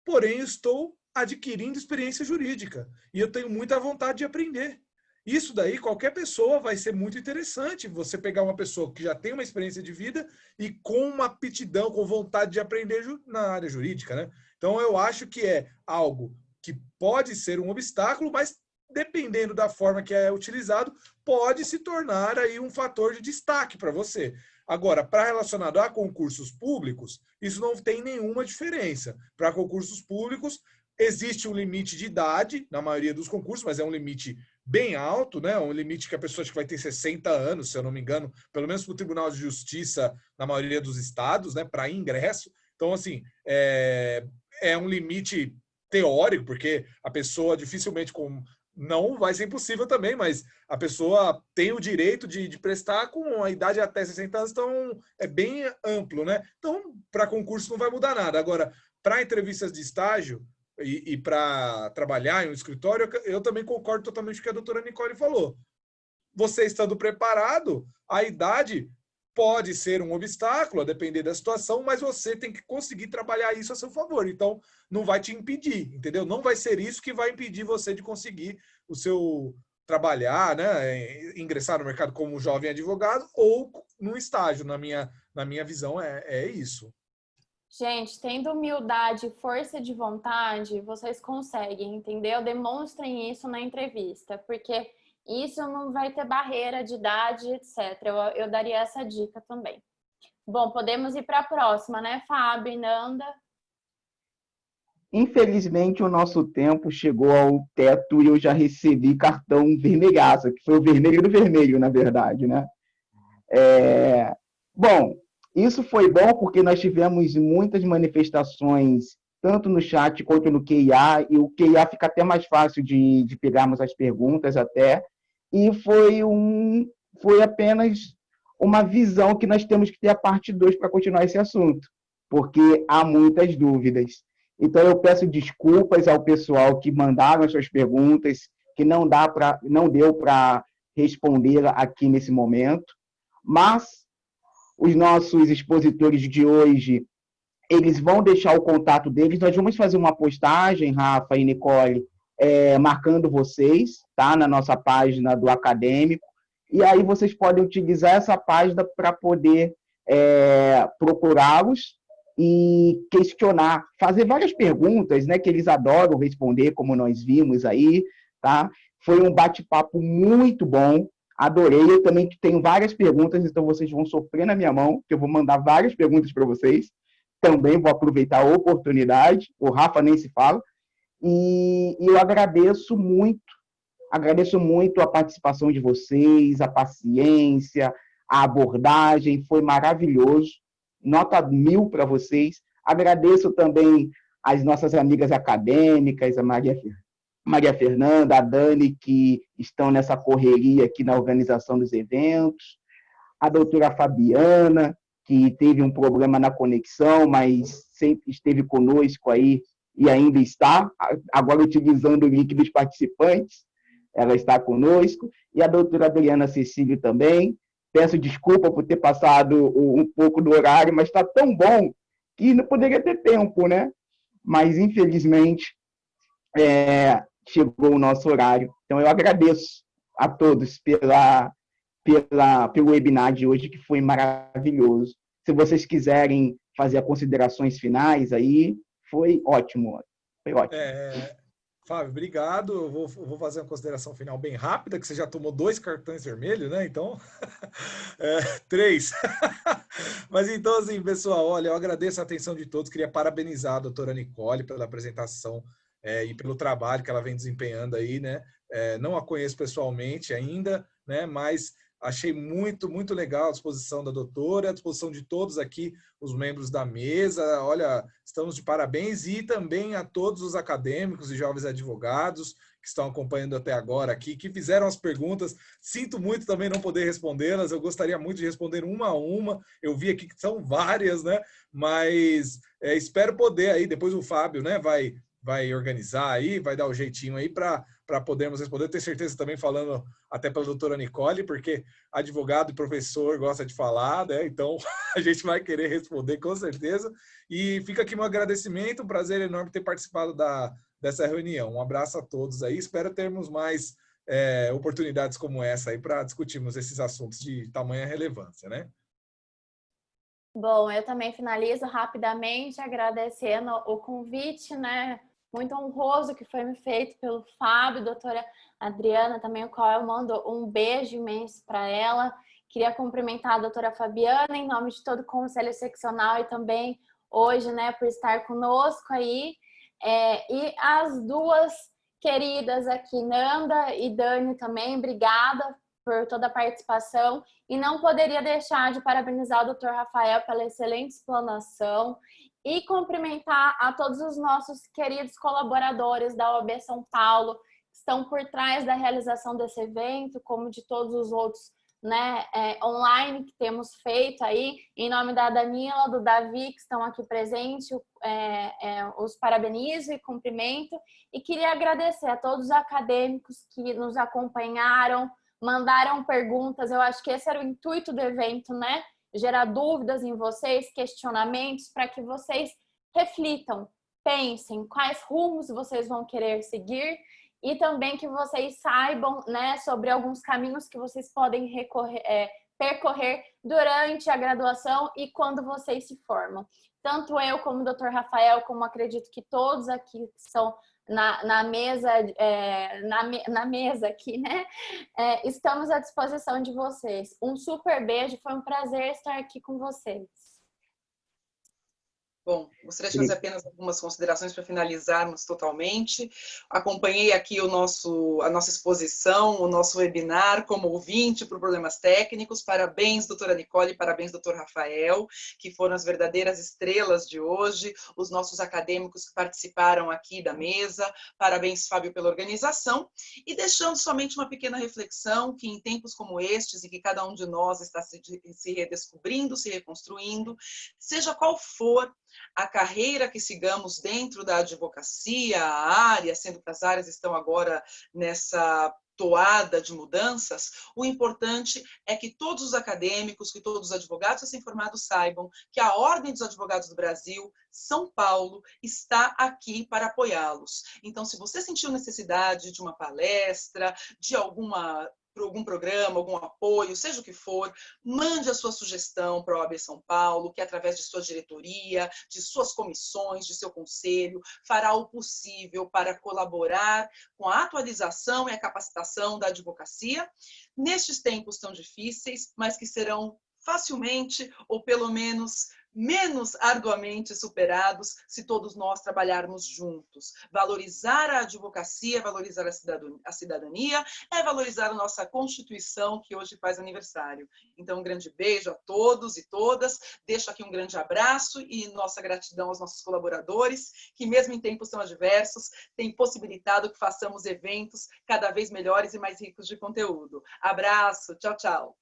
Speaker 7: porém eu estou adquirindo experiência jurídica. E eu tenho muita vontade de aprender. Isso daí, qualquer pessoa vai ser muito interessante. Você pegar uma pessoa que já tem uma experiência de vida e com uma aptidão, com vontade de aprender na área jurídica, né? Então, eu acho que é algo que pode ser um obstáculo, mas dependendo da forma que é utilizado, pode se tornar aí um fator de destaque para você. Agora, para relacionado a concursos públicos, isso não tem nenhuma diferença. Para concursos públicos, existe um limite de idade na maioria dos concursos, mas é um limite bem alto, né? Um limite que a pessoa acho que vai ter 60 anos, se eu não me engano, pelo menos para o Tribunal de Justiça na maioria dos estados, né? Para ingresso. Então, assim, é um limite teórico, porque a pessoa dificilmente não vai ser impossível também, mas a pessoa tem o direito de prestar com a idade até 60 anos, então é bem amplo, né? Então, para concurso não vai mudar nada. Agora, para entrevistas de estágio e para trabalhar em um escritório, eu também concordo totalmente com o que a doutora Nicole falou. Você estando preparado, a idade pode ser um obstáculo, a depender da situação, mas você tem que conseguir trabalhar isso a seu favor. Então, não vai te impedir, entendeu? Não vai ser isso que vai impedir você de conseguir o seu trabalhar, né? Ingressar no mercado como jovem advogado ou num estágio. Na minha visão, é isso.
Speaker 8: Gente, tendo humildade e força de vontade, vocês conseguem, entendeu? Demonstrem isso na entrevista, porque isso não vai ter barreira de idade, etc. Eu daria essa dica também. Bom, podemos ir para a próxima, né, Fábio e Nanda?
Speaker 4: Infelizmente, o nosso tempo chegou ao teto e eu já recebi cartão vermelhaço, que foi o vermelho do vermelho, na verdade, né? Bom, isso foi bom porque nós tivemos muitas manifestações, tanto no chat quanto no QIA, e o QIA fica até mais fácil de pegarmos as perguntas até, e foi apenas uma visão que nós temos que ter a parte 2 para continuar esse assunto, porque há muitas dúvidas. Então, eu peço desculpas ao pessoal que mandaram as suas perguntas, que não deu para responder aqui nesse momento, mas os nossos expositores de hoje, eles vão deixar o contato deles. Nós vamos fazer uma postagem, Rafa e Nicole, marcando vocês, tá? Na nossa página do Acadêmico. E aí vocês podem utilizar essa página para poder procurá-los e questionar, fazer várias perguntas, né? Que eles adoram responder, como nós vimos aí, tá? Foi um bate-papo muito bom. Adorei, eu também tenho várias perguntas, então vocês vão sofrer na minha mão, que eu vou mandar várias perguntas para vocês. Também vou aproveitar a oportunidade, o Rafa nem se fala. E eu agradeço muito a participação de vocês, a paciência, a abordagem, foi maravilhoso. Nota 1000 para vocês. Agradeço também as nossas amigas acadêmicas, a Maria Fernanda, a Dani, que estão nessa correria aqui na organização dos eventos, a doutora Fabiana, que teve um problema na conexão, mas sempre esteve conosco aí e ainda está, agora utilizando o link dos participantes, ela está conosco, e a doutora Adriana Cecílio também. Peço desculpa por ter passado um pouco do horário, mas está tão bom que não poderia ter tempo, né? Mas, infelizmente, chegou o nosso horário. Então, eu agradeço a todos pelo webinar de hoje, que foi maravilhoso. Se vocês quiserem fazer as considerações finais aí, foi ótimo. Foi ótimo.
Speaker 7: Fábio, obrigado. Eu vou fazer uma consideração final bem rápida, que você já tomou 2 cartões vermelhos, né? Então, 3. Mas então, assim, pessoal, olha, eu agradeço a atenção de todos. Queria parabenizar a doutora Nicole pela apresentação e pelo trabalho que ela vem desempenhando aí, né? Não a conheço pessoalmente ainda, né? Mas achei muito, muito legal a disposição da doutora, a disposição de todos aqui, os membros da mesa. Olha, estamos de parabéns, e também a todos os acadêmicos e jovens advogados que estão acompanhando até agora aqui, que fizeram as perguntas. Sinto muito também não poder respondê-las, eu gostaria muito de responder uma a uma. Eu vi aqui que são várias, né? Mas espero poder aí, depois o Fábio, né, vai organizar aí, vai dar o jeitinho aí para podermos responder. Tenho certeza também, falando até pela doutora Nicole, porque advogado e professor gosta de falar, né? Então a gente vai querer responder com certeza. E fica aqui meu agradecimento, um prazer enorme ter participado dessa reunião. Um abraço a todos aí, espero termos mais oportunidades como essa aí para discutirmos esses assuntos de tamanha relevância, né?
Speaker 8: Bom, eu também finalizo rapidamente agradecendo o convite, né? Muito honroso que foi me feito pelo Fábio, doutora Adriana, também o qual eu mando um beijo imenso para ela. Queria cumprimentar a doutora Fabiana em nome de todo o Conselho Seccional e também hoje, né, por estar conosco aí. E as duas queridas aqui, Nanda e Dani também, obrigada por toda a participação. E não poderia deixar de parabenizar o doutor Rafael pela excelente explanação e cumprimentar a todos os nossos queridos colaboradores da OAB São Paulo, que estão por trás da realização desse evento, como de todos os outros, né, online que temos feito aí. Em nome da Danila, do Davi, que estão aqui presentes, os parabenizo e cumprimento. E queria agradecer a todos os acadêmicos que nos acompanharam, mandaram perguntas. Eu acho que esse era o intuito do evento, né? Gerar dúvidas em vocês, questionamentos, para que vocês reflitam, pensem quais rumos vocês vão querer seguir e também que vocês saibam, né, sobre alguns caminhos que vocês podem percorrer durante a graduação e quando vocês se formam. Tanto eu como o Dr. Rafael, como acredito que todos aqui que são na mesa aqui, né? Estamos à disposição de vocês. Um super beijo, foi um prazer estar aqui com vocês.
Speaker 2: Bom, gostaria de fazer apenas algumas considerações para finalizarmos totalmente. Acompanhei aqui a nossa exposição, o nosso webinar como ouvinte por problemas técnicos. Parabéns, doutora Nicole, parabéns, doutor Rafael, que foram as verdadeiras estrelas de hoje, os nossos acadêmicos que participaram aqui da mesa. Parabéns, Fábio, pela organização. E deixando somente uma pequena reflexão, que em tempos como estes, em que cada um de nós está se redescobrindo, se reconstruindo, seja qual for a carreira que sigamos dentro da advocacia, a área, sendo que as áreas estão agora nessa toada de mudanças, o importante é que todos os acadêmicos, que todos os advogados recém-formados saibam que a Ordem dos Advogados do Brasil, São Paulo, está aqui para apoiá-los. Então, se você sentiu necessidade de uma palestra, de algum programa, algum apoio, seja o que for, mande a sua sugestão para a OAB São Paulo, que através de sua diretoria, de suas comissões, de seu conselho, fará o possível para colaborar com a atualização e a capacitação da advocacia, nestes tempos tão difíceis, mas que serão facilmente, ou pelo menos menos arduamente superados se todos nós trabalharmos juntos. Valorizar a advocacia, valorizar a cidadania, é valorizar a nossa Constituição, que hoje faz aniversário. Então, um grande beijo a todos e todas, deixo aqui um grande abraço e nossa gratidão aos nossos colaboradores, que mesmo em tempos tão adversos, têm possibilitado que façamos eventos cada vez melhores e mais ricos de conteúdo. Abraço, tchau, tchau.